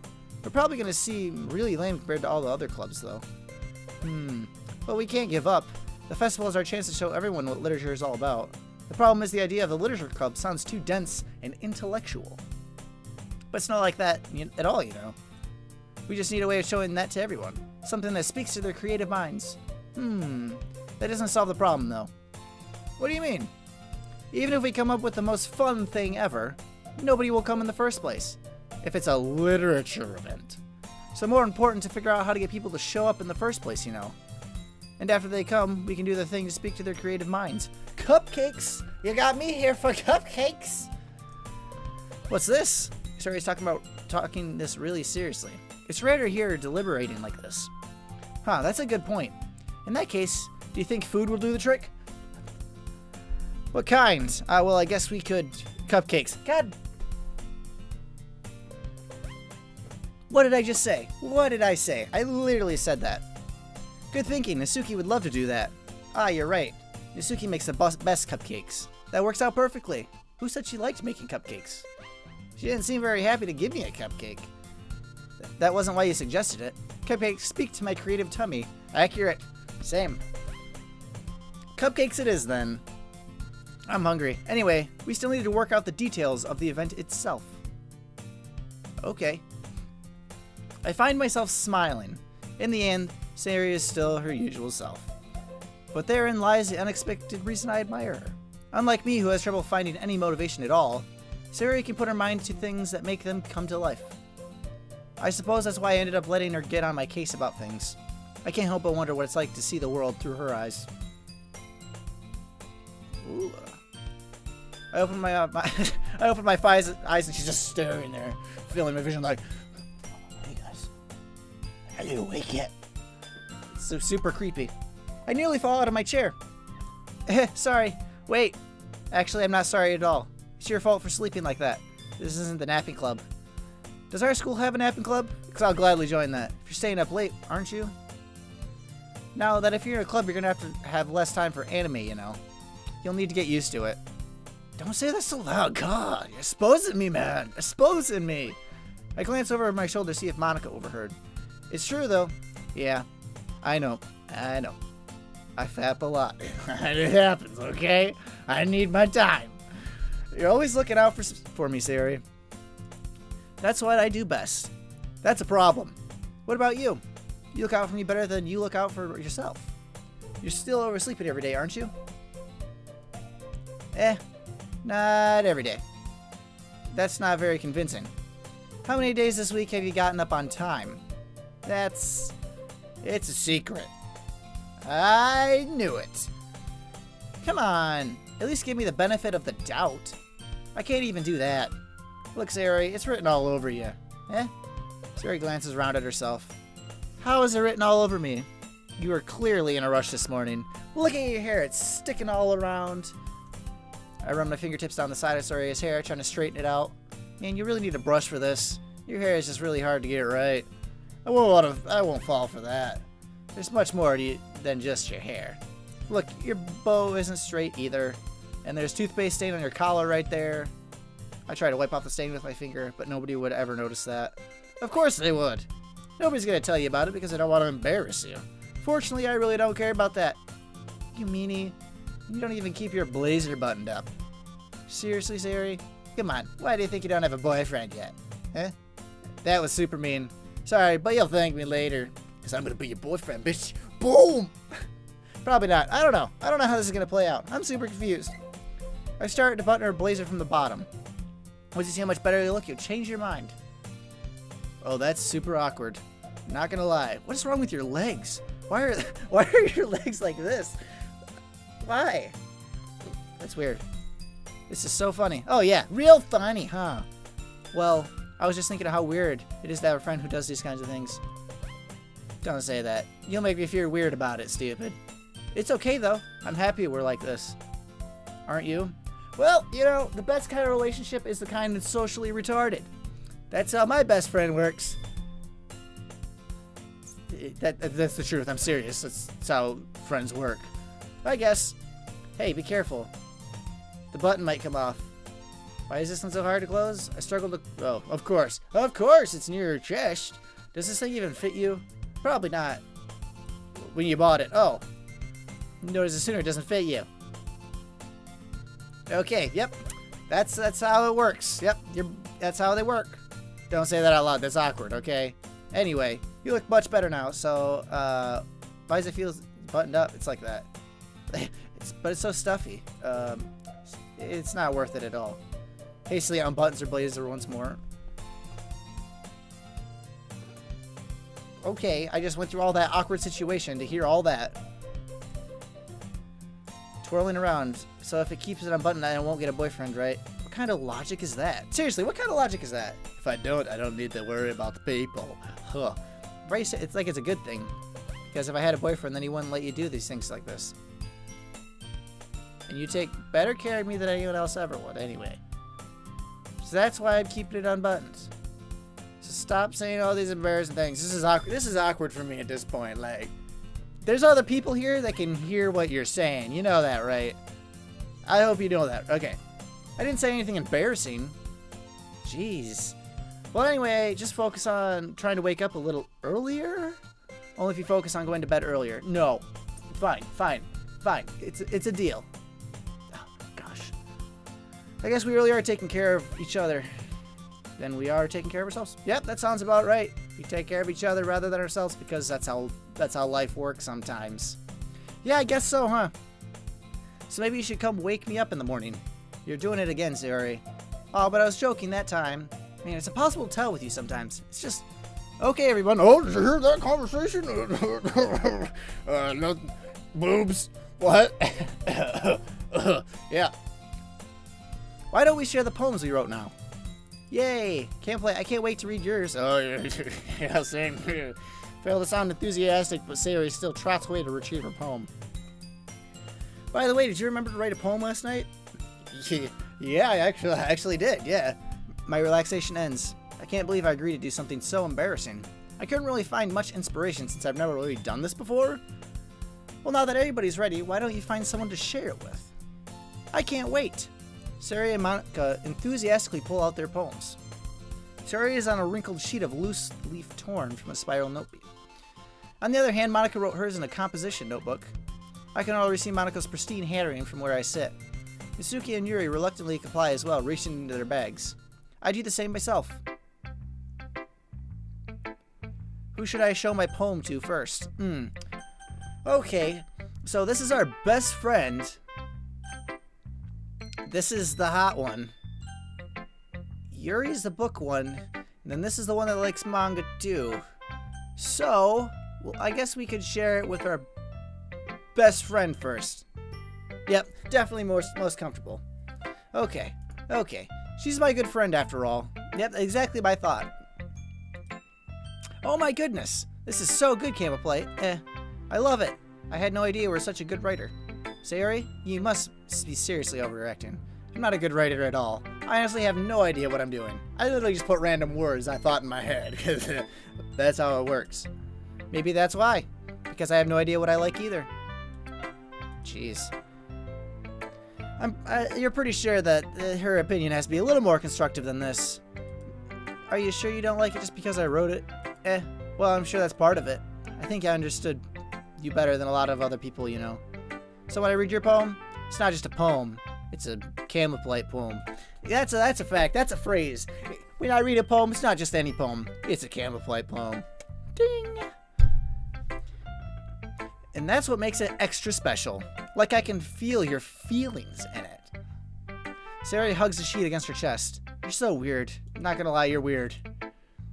We're probably going to seem really lame compared to all the other clubs, though. But we can't give up. The festival is our chance to show everyone what literature is all about. The problem is the idea of the literature club sounds too dense and intellectual. But it's not like that at all, you know. We just need a way of showing that to everyone. Something that speaks to their creative minds. That doesn't solve the problem, though. What do you mean? Even if we come up with the most fun thing ever, nobody will come in the first place. If it's a literature event. So more important to figure out how to get people to show up in the first place, you know. And after they come, we can do the thing to speak to their creative minds. Cupcakes! You got me here for cupcakes! What's this? Sayori's talking this really seriously. It's rare to hear her deliberating like this. Huh, that's a good point. In that case, do you think food will do the trick? What kind? Well, I guess we could... Cupcakes. God... What did I just say? What did I say? I literally said that. Good thinking. Natsuki would love to do that. Ah, you're right. Nisuki makes the best cupcakes. That works out perfectly. Who said she liked making cupcakes? She didn't seem very happy to give me a cupcake. That wasn't why you suggested it. Cupcakes speak to my creative tummy. Accurate. Same. Cupcakes it is then. I'm hungry. Anyway, we still need to work out the details of the event itself. Okay. I find myself smiling. In the end, Sayori is still her usual self. But therein lies the unexpected reason I admire her. Unlike me, who has trouble finding any motivation at all, Sayori can put her mind to things that make them come to life. I suppose that's why I ended up letting her get on my case about things. I can't help but wonder what it's like to see the world through her eyes. Ooh. I opened my I opened my eyes and she's just staring there, feeling my vision like, hey guys, are you awake yet? It's so super creepy. I nearly fall out of my chair. Sorry. Wait. Actually, I'm not sorry at all. It's your fault for sleeping like that. This isn't the napping club. Does our school have a napping club? Because I'll gladly join that. If you're staying up late, aren't you? Now that if you're in a club, you're going to have less time for anime, you know. You'll need to get used to it. Don't say that so loud. God, you're exposing me, man. Exposing me. I glance over my shoulder to see if Monica overheard. It's true, though. Yeah, I know. I fap a lot. It happens, okay? I need my time. You're always looking out for me, Sayori. That's what I do best. That's a problem. What about you? You look out for me better than you look out for yourself. You're still oversleeping every day, aren't you? Not every day. That's not very convincing. How many days this week have you gotten up on time? It's a secret. I knew it. Come on, at least give me the benefit of the doubt. I can't even do that. Look, Sayori, it's written all over you. Sayori glances around at herself. How is it written all over me? You were clearly in a rush this morning. Look at your hair, it's sticking all around. I run my fingertips down the side of Sayori's hair, trying to straighten it out. Man, you really need a brush for this. Your hair is just really hard to get right. I won't fall for that. There's much more to you than just your hair. Look, your bow isn't straight either. And there's toothpaste stain on your collar right there. I try to wipe off the stain with my finger, but nobody would ever notice that. Of course they would. Nobody's gonna tell you about it because I don't want to embarrass you. Fortunately, I really don't care about that. You meanie. You don't even keep your blazer buttoned up. Seriously, Sayori? Come on, why do you think you don't have a boyfriend yet? Huh? That was super mean. Sorry, but you'll thank me later. Because I'm gonna be your boyfriend, bitch. Boom! Probably not. I don't know. I don't know how this is gonna play out. I'm super confused. I started to button her blazer from the bottom. Once you see how much better you look, you'll change your mind. Oh, that's super awkward. Not gonna lie. What is wrong with your legs? Why are your legs like this? Why? That's weird. This is so funny. Oh yeah, real funny, huh? Well, I was just thinking of how weird it is to have a friend who does these kinds of things. Don't say that. You'll make me feel weird about it, stupid. It's okay though. I'm happy we're like this. Aren't you? Well, you know, the best kind of relationship is the kind that's socially retarded. That's how my best friend works. That's the truth. I'm serious. That's how friends work. I guess. Hey, be careful. The button might come off. Why is this one so hard to close? I struggle to... Oh, of course. Of course, it's near your chest. Does this thing even fit you? Probably not. When you bought it. Oh. Notice sooner it doesn't fit you. Okay, yep. That's how it works. Yep, that's how they work. Don't say that out loud. That's awkward, okay? Anyway, you look much better now, so, why does it feel buttoned up? It's like that. But it's so stuffy. It's not worth it at all. Hastily unbuttons her blazer once more. Okay, I just went through all that awkward situation to hear all that. Twirling around, so if it keeps it unbuttoned, I won't get a boyfriend, right? What kind of logic is that? Seriously, what kind of logic is that? If I don't need to worry about the people. Huh. Right, it's like it's a good thing. Because if I had a boyfriend, then he wouldn't let you do these things like this. And you take better care of me than anyone else ever would, anyway. So that's why I'm keeping it unbuttoned. So stop saying all these embarrassing things. This is awkward for me at this point. Like, there's other people here that can hear what you're saying. You know that, right? I hope you know that. Okay. I didn't say anything embarrassing. Jeez. Well, anyway, just focus on trying to wake up a little earlier. Only if you focus on going to bed earlier. No. Fine. It's a deal. Oh, gosh. I guess we really are taking care of each other. Then we are taking care of ourselves. Yep, that sounds about right. We take care of each other rather than ourselves because that's how life works sometimes. Yeah, I guess so, huh? So maybe you should come wake me up in the morning. You're doing it again, Sayori. Oh, but I was joking that time. Man, it's impossible to tell with you sometimes. It's just... Okay, everyone. Oh, did you hear that conversation? No, boobs. What? Yeah. Why don't we share the poems we wrote now? Yay! I can't wait to read yours. Oh, yeah, same. Fail to sound enthusiastic, but Sayori still trots away to retrieve her poem. By the way, did you remember to write a poem last night? Yeah, I actually did, yeah. My relaxation ends. I can't believe I agreed to do something so embarrassing. I couldn't really find much inspiration since I've never really done this before. Well, now that everybody's ready, why don't you find someone to share it with? I can't wait. Sayori and Monica enthusiastically pull out their poems. Sayori is on a wrinkled sheet of loose leaf torn from a spiral notebook. On the other hand, Monica wrote hers in a composition notebook. I can already see Monica's pristine handwriting from where I sit. Yusuke and Yuri reluctantly comply as well, reaching into their bags. I do the same myself. Who should I show my poem to first? Okay, so this is our best friend. This is the hot one. Yuri's the book one. And then this is the one that likes manga too. So, well, I guess we could share it with our best friend first. Yep, definitely most comfortable. Okay. She's my good friend after all. Yep, exactly my thought. Oh my goodness. This is so good, Camoplate. I love it. I had no idea you were such a good writer. Sayori, you must be seriously overreacting. I'm not a good writer at all. I honestly have no idea what I'm doing. I literally just put random words I thought in my head, because that's how it works. Maybe that's why. Because I have no idea what I like either. Jeez. You're pretty sure that her opinion has to be a little more constructive than this. Are you sure you don't like it just because I wrote it? Well, I'm sure that's part of it. I think I understood you better than a lot of other people, you know. So when I read your poem, it's not just a poem. It's a Camoplate poem. That's a fact. That's a phrase. When I read a poem, it's not just any poem. It's a Camoplate poem. Ding! And that's what makes it extra special. Like I can feel your feelings in it. Sayori hugs the sheet against her chest. You're so weird. I'm not gonna lie, you're weird.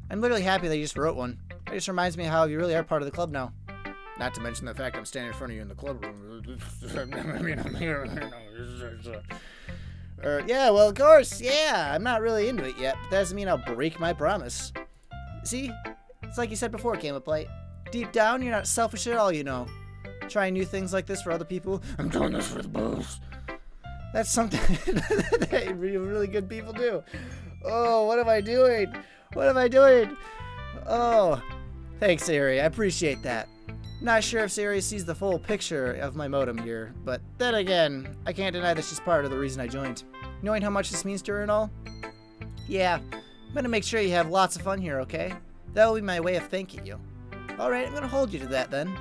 I'm literally happy that you just wrote one. It just reminds me how you really are part of the club now. Not to mention the fact I'm standing in front of you in the club room. I mean, I'm here. Yeah, well, of course, yeah. I'm not really into it yet, but that doesn't mean I'll break my promise. See? It's like you said before, Camoplate. Deep down, you're not selfish at all, you know. Trying new things like this for other people. I'm doing this for the boobs. That's something that really good people do. Oh, what am I doing? Oh, thanks, Sayori. I appreciate that. Not sure if Sayori sees the full picture of my modem here, but then again, I can't deny that she's part of the reason I joined. Knowing how much this means to her and all? Yeah, I'm gonna make sure you have lots of fun here, okay? That'll be my way of thanking you. Alright, I'm gonna hold you to that then.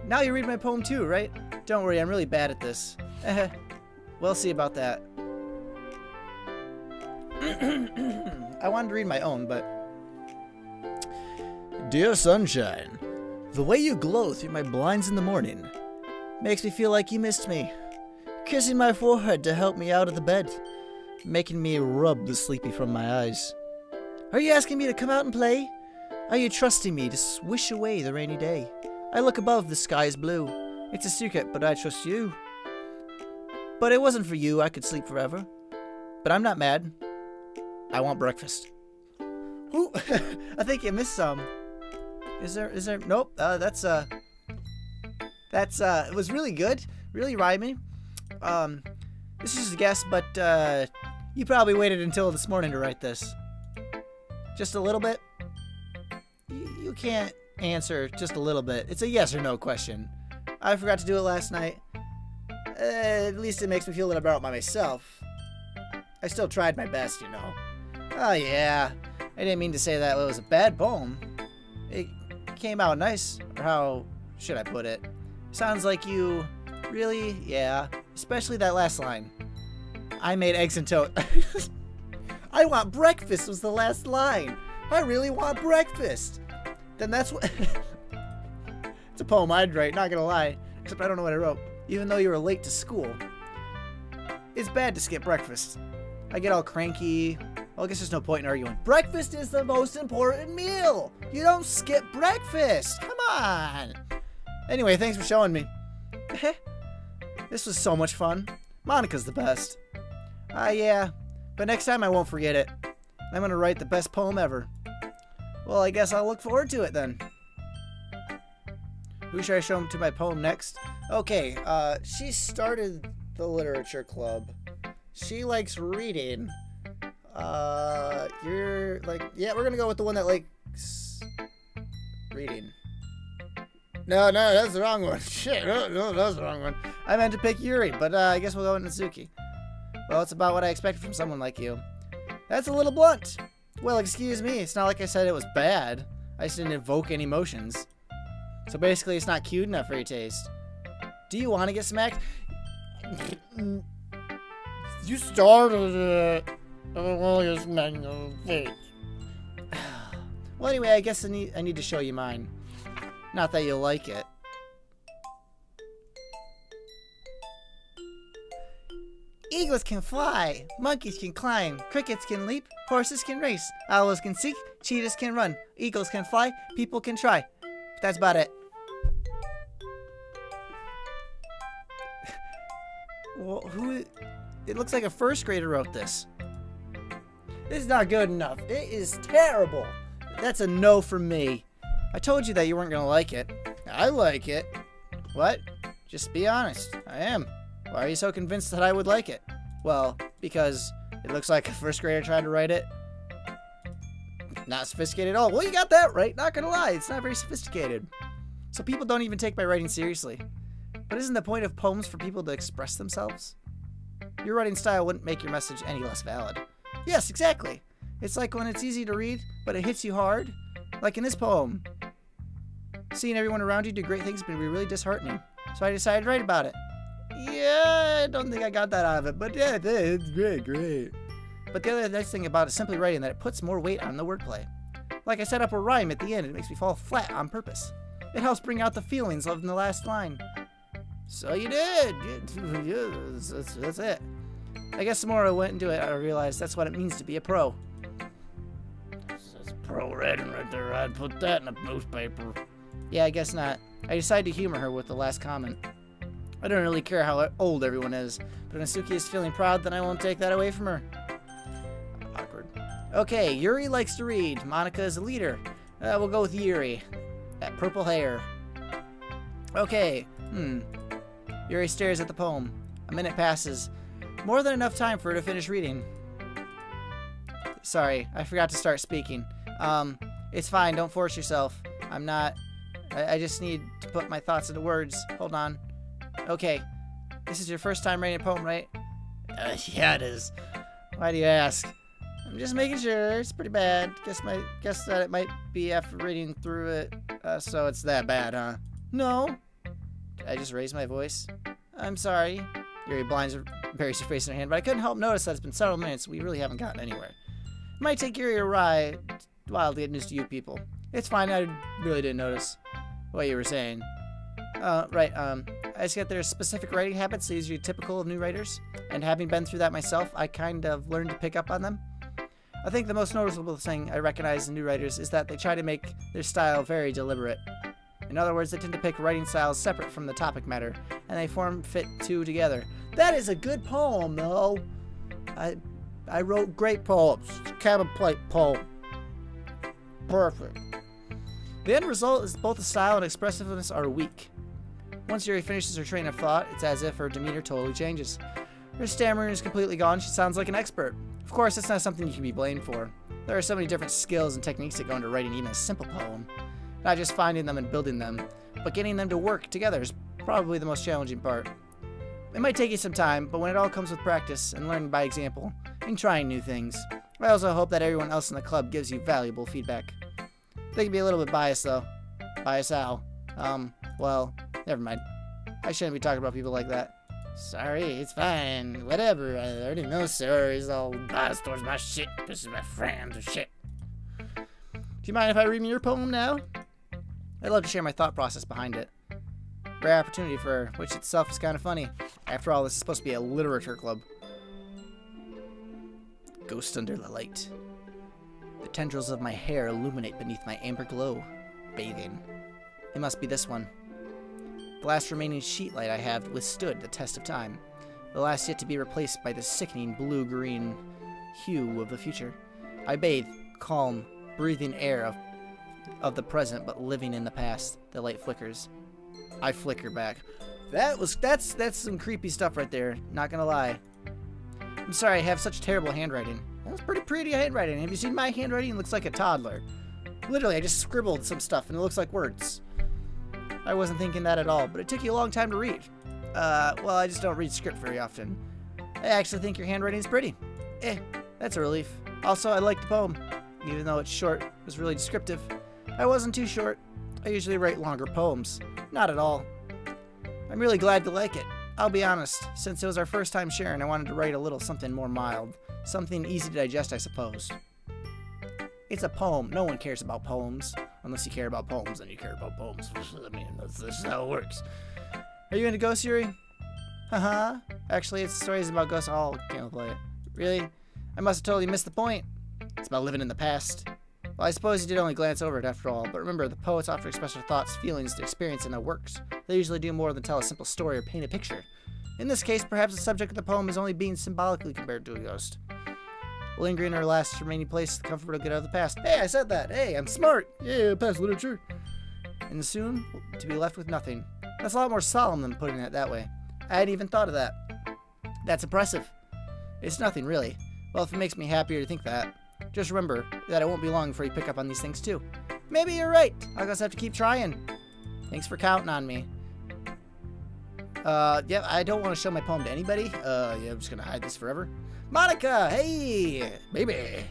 Now you read my poem too, right? Don't worry, I'm really bad at this. We'll see about that. I wanted to read my own, but... Dear Sunshine, the way you glow through my blinds in the morning makes me feel like you missed me. Kissing my forehead to help me out of the bed, making me rub the sleepy from my eyes. Are you asking me to come out and play? Are you trusting me to swish away the rainy day? I look above, the sky is blue. It's a secret, but I trust you. But it wasn't for you, I could sleep forever. But I'm not mad. I want breakfast. Ooh, I think you missed some. Is there, nope, it was really good, really rhyming. This is just a guess, but, you probably waited until this morning to write this. Just a little bit? You can't answer just a little bit. It's a yes or no question. I forgot to do it last night. At least it makes me feel a little better about myself. I still tried my best, you know. Oh yeah, I didn't mean to say that it was a bad poem. It came out nice, or how should I put it? Sounds like you really, yeah, especially that last line. I made eggs and toast. I want breakfast was the last line. I really want breakfast. Then that's what... It's a poem I'd write, not gonna lie. Except I don't know what I wrote. Even though you were late to school. It's bad to skip breakfast. I get all cranky. Well, I guess there's no point in arguing. Breakfast is the most important meal. You don't skip breakfast. Come on. Anyway, thanks for showing me. This was so much fun. Monica's the best. Yeah. But next time I won't forget it. I'm gonna write the best poem ever. Well, I guess I'll look forward to it then. Who should I show him to my poem next? Okay, she started the literature club. She likes reading. You're like, yeah, we're gonna go with the one that likes reading. No, that's the wrong one. Shit, no, that's the wrong one. I meant to pick Yuri, but I guess we'll go with Natsuki. Well, it's about what I expected from someone like you. That's a little blunt. Well, excuse me, it's not like I said it was bad. I just didn't evoke any emotions. So basically, it's not cute enough for your taste. Do you want to get smacked? You started it. Well, you're smacking your face. Well, anyway, I guess I need to show you mine. Not that you'll like it. Eagles can fly, monkeys can climb, crickets can leap, horses can race, owls can seek, cheetahs can run, eagles can fly, people can try. But that's about it. Well, it looks like a first grader wrote this. This is not good enough. It is terrible. That's a no from me. I told you that you weren't gonna like it. I like it. What? Just be honest. I am. Why are you so convinced that I would like it? Well, because it looks like a first grader tried to write it. Not sophisticated at all. Well, you got that right. Not gonna lie, it's not very sophisticated. So people don't even take my writing seriously. But isn't the point of poems for people to express themselves? Your writing style wouldn't make your message any less valid. Yes, exactly. It's like when it's easy to read, but it hits you hard. Like in this poem. Seeing everyone around you do great things can be really disheartening. So I decided to write about it. Yeah, I don't think I got that out of it, but yeah, it's great. But the other nice thing about it is simply writing that it puts more weight on the wordplay. Like I set up a rhyme at the end, it makes me fall flat on purpose. It helps bring out the feelings of the last line. So you did. Yeah, that's it. I guess the more I went into it, I realized that's what it means to be a pro. That's pro writing right there. I'd put that in a newspaper. Yeah, I guess not. I decided to humor her with the last comment. I don't really care how old everyone is, but if Natsuki is feeling proud, then I won't take that away from her. Awkward. Okay, Yuri likes to read. Monica is a leader. We'll go with Yuri. That purple hair. Okay. Yuri stares at the poem. A minute passes. More than enough time for her to finish reading. Sorry, I forgot to start speaking. It's fine, don't force yourself. I'm not... I just need to put my thoughts into words. Hold on. Okay. This is your first time writing a poem, right? Yeah, it is. Why do you ask? I'm just making sure. It's pretty bad. Guess that it might be after reading through it. So it's that bad, huh? No. Did I just raise my voice? I'm sorry. Yuri buries her face in her hand, but I couldn't help notice that it's been several minutes. We really haven't gotten anywhere. It might take Yuri a while to get news to you people. It's fine. I really didn't notice what you were saying. Right. I just get there's specific writing habits. These are typical of new writers. And having been through that myself, I kind of learned to pick up on them. I think the most noticeable thing I recognize in new writers is that they try to make their style very deliberate. In other words, they tend to pick writing styles separate from the topic matter, and they fit two together. That is a good poem, though. I wrote great poems. Cabin plate poem. Perfect. The end result is both the style and expressiveness are weak. Once Yuri finishes her train of thought, it's as if her demeanor totally changes. Her stammering is completely gone. She sounds like an expert. Of course, that's not something you can be blamed for. There are so many different skills and techniques that go into writing even a simple poem. Not just finding them and building them, but getting them to work together is probably the most challenging part. It might take you some time, but when it all comes with practice and learning by example and trying new things, I also hope that everyone else in the club gives you valuable feedback. They can be a little bit biased though. Biased how? Well, never mind. I shouldn't be talking about people like that. Sorry, it's fine. Whatever. I already know Sarah's all biased towards my shit. This is my friends or shit. Do you mind if I read me your poem now? I'd love to share my thought process behind it. Rare opportunity for her, which itself is kind of funny. After all, this is supposed to be a literature club. Ghost under the light. The tendrils of my hair illuminate beneath my amber glow. Bathing. It must be this one. The last remaining sheet light I have withstood the test of time. The last yet to be replaced by the sickening blue-green hue of the future. I bathe, calm, breathing air of the present but living in the past. The light flickers. I flicker back. That's some creepy stuff right there, not gonna lie. I'm sorry I have such terrible handwriting. That was pretty handwriting. Have you seen my handwriting? It looks like a toddler. Literally, I just scribbled some stuff and it looks like words. I wasn't thinking that at all, but it took you a long time to read. Well, I just don't read script very often. I actually think your handwriting is pretty. That's a relief. Also, I like the poem. Even though it's short, it was really descriptive. I wasn't too short. I usually write longer poems. Not at all. I'm really glad to like it. I'll be honest, since it was our first time sharing, I wanted to write a little something more mild. Something easy to digest, I suppose. It's a poem. No one cares about poems. Unless you care about poems, then you care about poems. I mean, that's how it works. Are you into ghost theory? Haha. Actually, it's stories about ghosts. Oh, can't play it. Really? I must have totally missed the point. It's about living in the past. Well, I suppose you did only glance over it after all, but remember, the poets often express their thoughts, feelings, and experience in their works. They usually do more than tell a simple story or paint a picture. In this case, perhaps the subject of the poem is only being symbolically compared to a ghost. Lingering in her last remaining place, the comfort will get out of the past. Hey, I said that! Hey, I'm smart! Yeah, past literature! And soon, to be left with nothing. That's a lot more solemn than putting it that way. I hadn't even thought of that. That's impressive. It's nothing, really. Well, if it makes me happier to think that. Just remember that it won't be long before you pick up on these things too. Maybe you're right. I'll just have to keep trying. Thanks for counting on me. Yeah, I don't want to show my poem to anybody. Yeah, I'm just gonna hide this forever. Monica, hey, baby.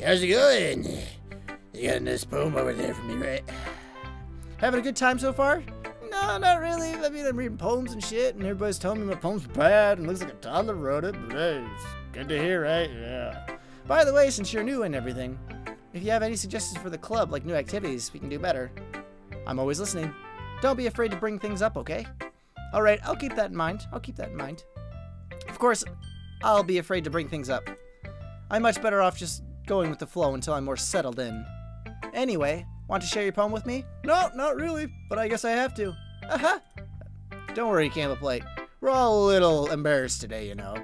How's it going? You got this poem over there for me, right? Having a good time so far? No, not really. I mean, I'm reading poems and shit, and everybody's telling me my poem's bad, and looks like a toddler wrote it, but hey, it's good to hear, right? Yeah. By the way, since you're new and everything, if you have any suggestions for the club, like new activities we can do better, I'm always listening. Don't be afraid to bring things up, okay? Alright, I'll keep that in mind. Of course, I'll be afraid to bring things up. I'm much better off just going with the flow until I'm more settled in. Anyway, want to share your poem with me? No, not really, but I guess I have to. Don't worry, Candle Plate. We're all a little embarrassed today, you know.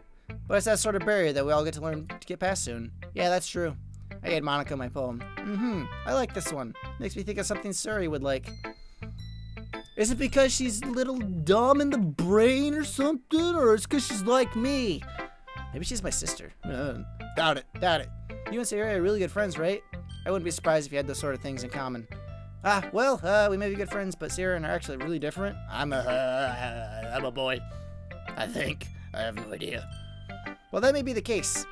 But it's that sort of barrier that we all get to learn to get past soon. Yeah, that's true. I gave Monica my poem. I like this one. Makes me think of something Suri would like. Is it because she's a little dumb in the brain or something? Or it's because she's like me? Maybe she's my sister. Doubt it. You and Suri are really good friends, right? I wouldn't be surprised if you had those sort of things in common. We may be good friends, but Siri and I are actually really different. I'm a boy. I think. I have no idea. Well, that may be the case,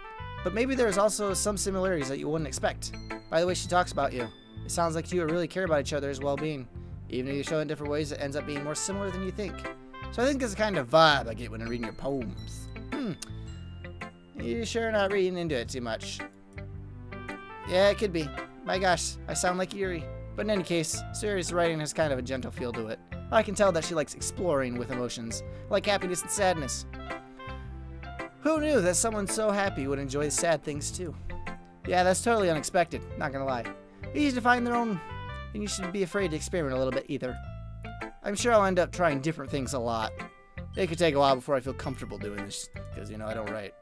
but maybe there's also some similarities that you wouldn't expect. By the way she talks about you, it sounds like you really care about each other's well-being. Even if you show in different ways, it ends up being more similar than you think. So I think it's the kind of vibe I get when I'm reading your poems. You're sure not reading into it too much. Yeah, it could be. My gosh, I sound like Yuri. But in any case, Siri's writing has kind of a gentle feel to it. I can tell that she likes exploring with emotions, like happiness and sadness. Who knew that someone so happy would enjoy sad things too? Yeah, that's totally unexpected, not gonna lie. Easy to find their own, and you shouldn't be afraid to experiment a little bit either. I'm sure I'll end up trying different things a lot. It could take a while before I feel comfortable doing this, because, I don't write.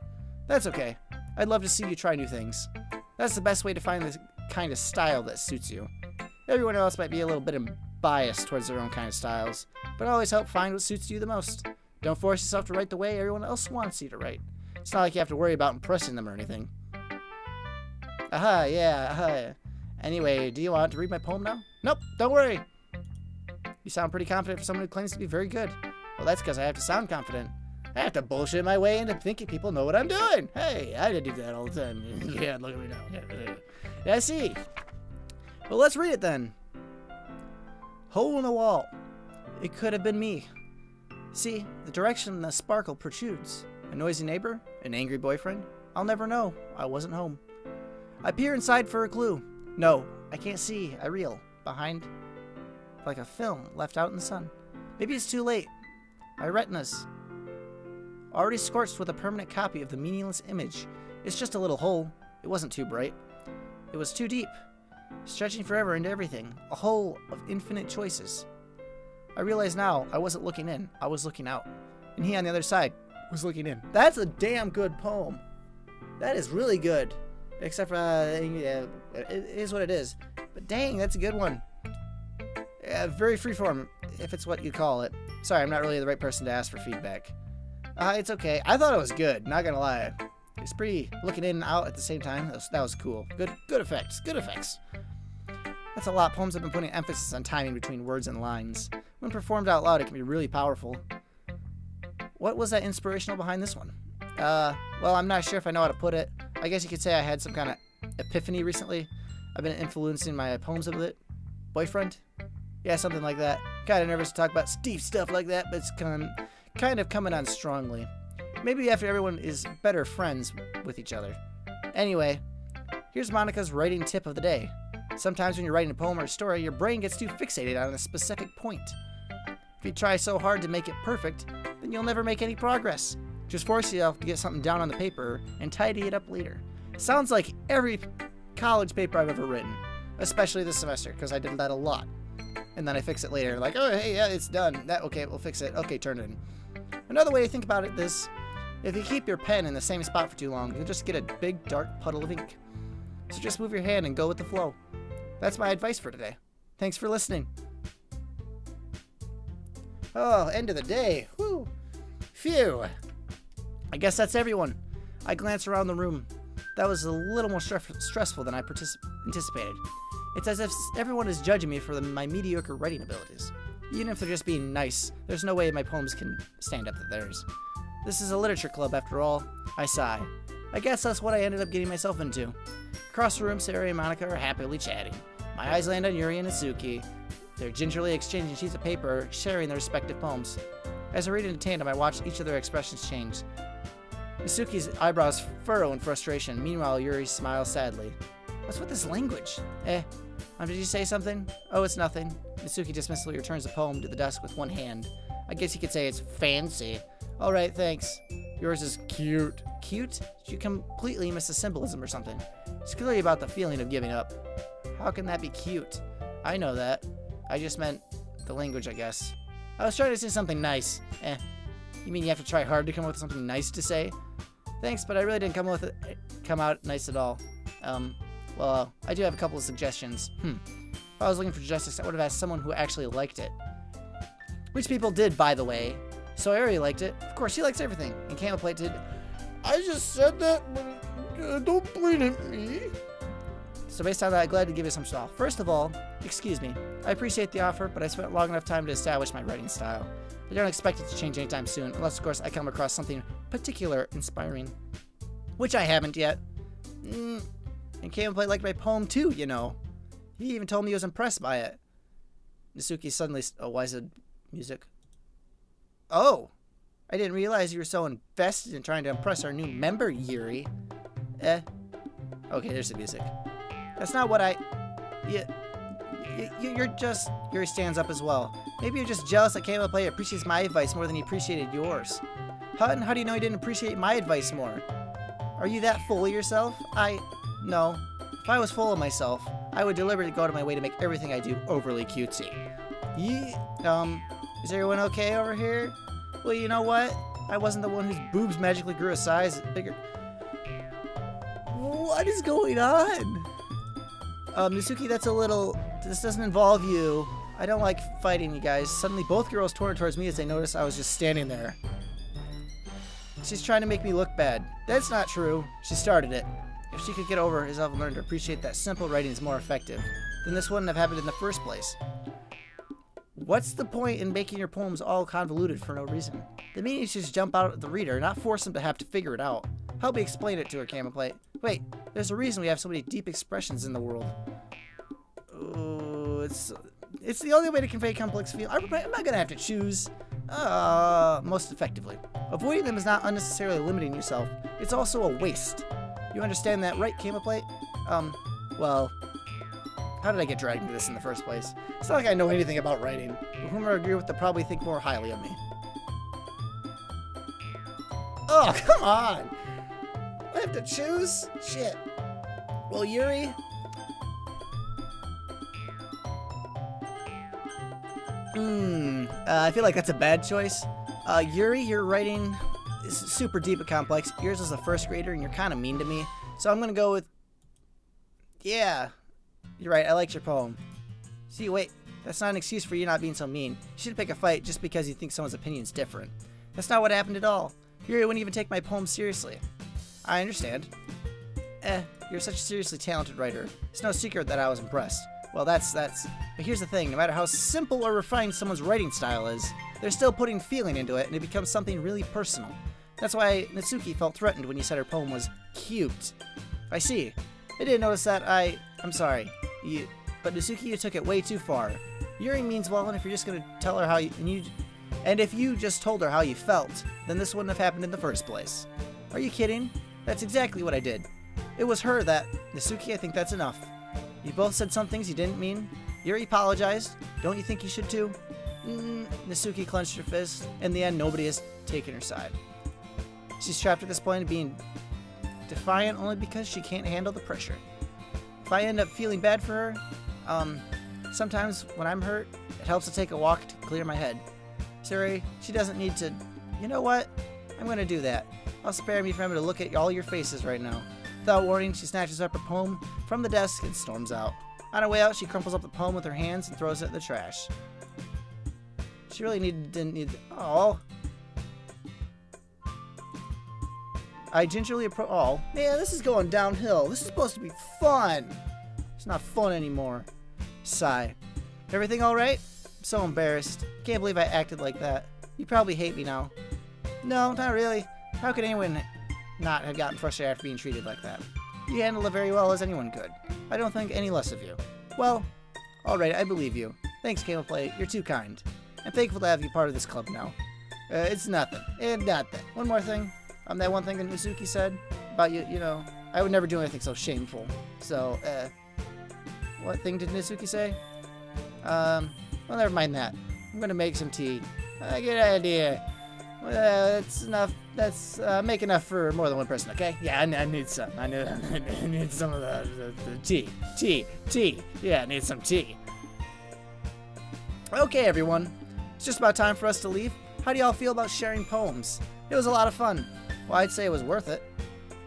That's okay. I'd love to see you try new things. That's the best way to find the kind of style that suits you. Everyone else might be a little bit biased towards their own kind of styles, but always help find what suits you the most. Don't force yourself to write the way everyone else wants you to write. It's not like you have to worry about impressing them or anything. Anyway, do you want to read my poem now? Nope, don't worry. You sound pretty confident for someone who claims to be very good. Well, that's because I have to sound confident. I have to bullshit my way into thinking people know what I'm doing. Hey, I did do that all the time. Yeah, look at me now. Yeah, I see. Well, let's read it then. Hole in the wall. It could have been me. See, the direction the sparkle protrudes. A noisy neighbor? An angry boyfriend? I'll never know. I wasn't home. I peer inside for a clue. No, I can't see. I reel. Behind, like a film left out in the sun. Maybe it's too late. My retinas, already scorched with a permanent copy of the meaningless image. It's just a little hole. It wasn't too bright. It was too deep, stretching forever into everything. A hole of infinite choices. I realize now I wasn't looking in. I was looking out. And he on the other side was looking in. That's a damn good poem. That is really good. Except for, yeah, it is what it is. But dang, that's a good one. Very freeform, if it's what you call it. Sorry, I'm not really the right person to ask for feedback. It's okay. I thought it was good, not gonna lie. It's pretty looking in and out at the same time. That was cool. Good effects. Good effects. That's a lot. Poems have been putting emphasis on timing between words and lines. When performed out loud, it can be really powerful. What was that inspirational behind this one? Well, I'm not sure if I know how to put it. I guess you could say I had some kind of epiphany recently. I've been influencing my poems a bit. Boyfriend? Yeah, something like that. Kind of nervous to talk about deep stuff like that, but it's kind of coming on strongly. Maybe after everyone is better friends with each other. Anyway, here's Monica's writing tip of the day. Sometimes when you're writing a poem or a story, your brain gets too fixated on a specific point. If you try so hard to make it perfect, then you'll never make any progress. Just force yourself to get something down on the paper and tidy it up later. Sounds like every college paper I've ever written, especially this semester, because I did that a lot. And then I fix it later, like, oh, hey, yeah, it's done. Okay, we'll fix it. Okay, turn it in. Another way to think about it is, if you keep your pen in the same spot for too long, you'll just get a big, dark puddle of ink. So just move your hand and go with the flow. That's my advice for today. Thanks for listening. Oh, end of the day. Whew. Phew. I guess that's everyone. I glanced around the room. That was a little more stressful than I anticipated. It's as if everyone is judging me for my mediocre writing abilities. Even if they're just being nice, there's no way my poems can stand up to theirs. This is a literature club after all. I sigh. I guess that's what I ended up getting myself into. Across the room, Sarah and Monica are happily chatting. My eyes land on Yuri and Itsuki. They're gingerly exchanging sheets of paper, sharing their respective poems. As I read in tandem, I watch each of their expressions change. Itsuki's eyebrows furrow in frustration. Meanwhile, Yuri smiles sadly. What's with this language? Did you say something? Oh, it's nothing. Itsuki dismissively returns the poem to the desk with one hand. I guess you could say it's fancy. All right, thanks. Yours is cute. Cute? Did you completely miss the symbolism or something? It's clearly about the feeling of giving up. How can that be cute? I know that. I just meant the language, I guess. I was trying to say something nice. You mean you have to try hard to come up with something nice to say? Thanks, but I really didn't come out nice at all. Well, I do have a couple of suggestions. If I was looking for justice, I would have asked someone who actually liked it. Which people did, by the way. So Ari liked it. Of course, he likes everything. And Camelplate did. I just said that, but don't blame me. So based on that, I'm glad to give you some style. First of all, excuse me. I appreciate the offer, but I spent long enough time to establish my writing style. I don't expect it to change anytime soon, unless, of course, I come across something particular inspiring. Which I haven't yet. And Camelplate liked my poem too, you know. He even told me he was impressed by it. Nisuki suddenly... Oh, why is it music? Oh! I didn't realize you were so invested in trying to impress our new member, Yuri. Okay, there's the music. That's not what I... You're just... Yuri stands up as well. Maybe you're just jealous that Camelplate appreciates my advice more than he appreciated yours. How do you know he didn't appreciate my advice more? Are you that full of yourself? No. If I was full of myself, I would deliberately go out of my way to make everything I do overly cutesy. Is everyone okay over here? Well, you know what? I wasn't the one whose boobs magically grew a size bigger. What is going on? Nisuki, that's a little... This doesn't involve you. I don't like fighting, you guys. Suddenly, both girls turned towards me as they noticed I was just standing there. She's trying to make me look bad. That's not true. She started it. if she could get over herself and learn to appreciate that simple writing is more effective, then this wouldn't have happened in the first place. What's the point in making your poems all convoluted for no reason? The meaning should just jump out at the reader, not force them to have to figure it out. Help me explain it to her, Camoplate. Wait, there's a reason we have so many deep expressions in the world. Oh, it's the only way to convey complex feelings. I'm not gonna have to choose most effectively. Avoiding them is not unnecessarily limiting yourself. It's also a waste. You understand that, right, Camoplate? Well, how did I get dragged into this in the first place? It's not like I know anything about writing, but whom I agree with, they'll probably think more highly of me. Oh, come on! I have to choose? Shit. Well, Yuri... I feel like that's a bad choice. Yuri, your writing is super deep and complex. Yours is a first grader, and you're kind of mean to me. So I'm gonna go with... Yeah. You're right, I liked your poem. See, wait. That's not an excuse for you not being so mean. You shouldn't pick a fight just because you think someone's opinion's different. That's not what happened at all. Yuri wouldn't even take my poem seriously. I understand. You're such a seriously talented writer. It's no secret that I was impressed. Well, that's... But here's the thing, no matter how simple or refined someone's writing style is, they're still putting feeling into it, and it becomes something really personal. That's why Natsuki felt threatened when you said her poem was cute. I see. I didn't notice that. I'm sorry. But Natsuki, you took it way too far. Yuri means well, and if you're just gonna tell her how and if you just told her how you felt, then this wouldn't have happened in the first place. Are you kidding? That's exactly what I did. It was her that... Natsuki, I think that's enough. You both said some things you didn't mean. Yuri apologized. Don't you think you should too? Natsuki clenched her fist. In the end, nobody has taken her side. She's trapped at this point of being defiant only because she can't handle the pressure. If I end up feeling bad for her, sometimes when I'm hurt, it helps to take a walk to clear my head. Suri, she doesn't need to... You know what? I'm going to do that. I'll spare me from having to look at all your faces right now. Without warning, she snatches up her poem from the desk and storms out. On her way out, she crumples up the poem with her hands and throws it in the trash. She really didn't need... Oh. I gingerly approach... Oh, man, this is going downhill. This is supposed to be fun. It's not fun anymore. Sigh. Everything all right? I'm so embarrassed. Can't believe I acted like that. You probably hate me now. No, not really. How could anyone not have gotten frustrated after being treated like that? You handled it very well as anyone could. I don't think any less of you. Well, alright, I believe you. Thanks, Camoplate. You're too kind. I'm thankful to have you part of this club now. It's nothing. Nothing. One more thing. That one thing that Natsuki said about you know, I would never do anything so shameful. So, what thing did Natsuki say? Well, never mind that. I'm gonna make some tea. Good idea. That's enough. That's make enough for more than one person, okay? Yeah, I need some. I need some of the tea. Tea. Yeah, I need some tea. Okay, everyone. It's just about time for us to leave. How do y'all feel about sharing poems? It was a lot of fun. Well, I'd say it was worth it.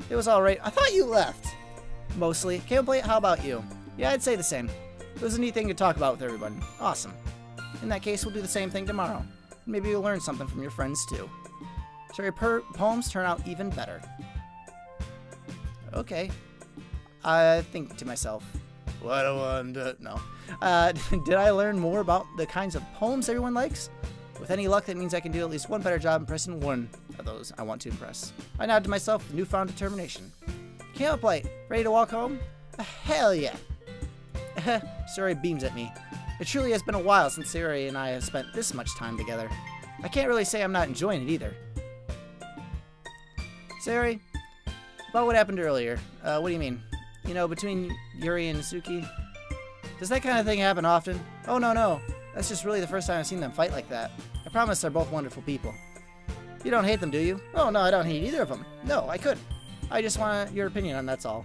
It was alright. I thought you left. Mostly. Camoplate, how about you? Yeah, I'd say the same. It was a neat thing to talk about with everybody. Awesome. In that case, we'll do the same thing tomorrow. Maybe you'll learn something from your friends, too. So your poems turn out even better. Okay. I think to myself, what a wonder. No. Did I learn more about the kinds of poems everyone likes? With any luck, that means I can do at least one better job impressing one of those I want to impress. I nod to myself with newfound determination. Camoplate, ready to walk home? Hell yeah. Suri beams at me. It truly has been a while since Suri and I have spent this much time together. I can't really say I'm not enjoying it either. Suri, about what happened earlier, what do you mean? You know, between Yuri and Natsuki? Does that kind of thing happen often? Oh, no. That's just really the first time I've seen them fight like that. I promise they're both wonderful people. You don't hate them, do you? Oh, no, I don't hate either of them. No, I couldn't. I just want your opinion on that's all.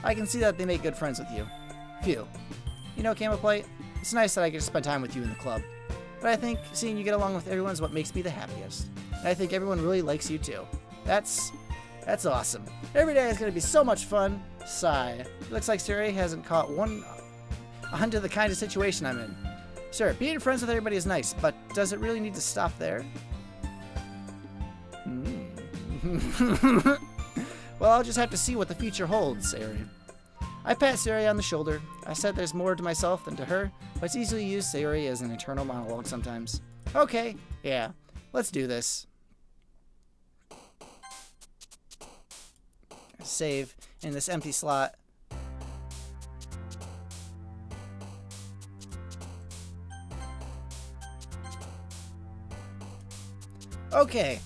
I can see that they make good friends with you. Phew. You know, Camoplate, it's nice that I get to spend time with you in the club. But I think seeing you get along with everyone is what makes me the happiest. And I think everyone really likes you too. That's awesome. Every day is going to be so much fun. Sigh. Looks like Suri hasn't caught onto the kind of situation I'm in. Sure, being friends with everybody is nice, but does it really need to stop there? Well, I'll just have to see what the future holds, Sayori. I pat Sayori on the shoulder. I said there's more to myself than to her, but it's easy to use Sayori as an internal monologue sometimes. Okay, yeah, let's do this. Save in this empty slot. Okay,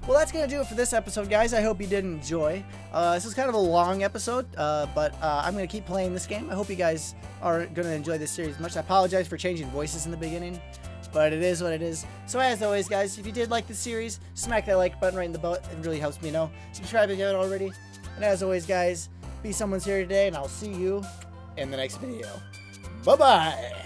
well that's going to do it for this episode, guys. I hope you did enjoy. This is kind of a long episode, but I'm going to keep playing this game. I hope you guys are going to enjoy this series much. I apologize for changing voices in the beginning, but it is what it is. So as always, guys, if you did like the series, smack that like button right in the butt. It really helps me know. Subscribe if you haven't already. And as always, guys, be someone's here today, and I'll see you in the next video. Bye-bye!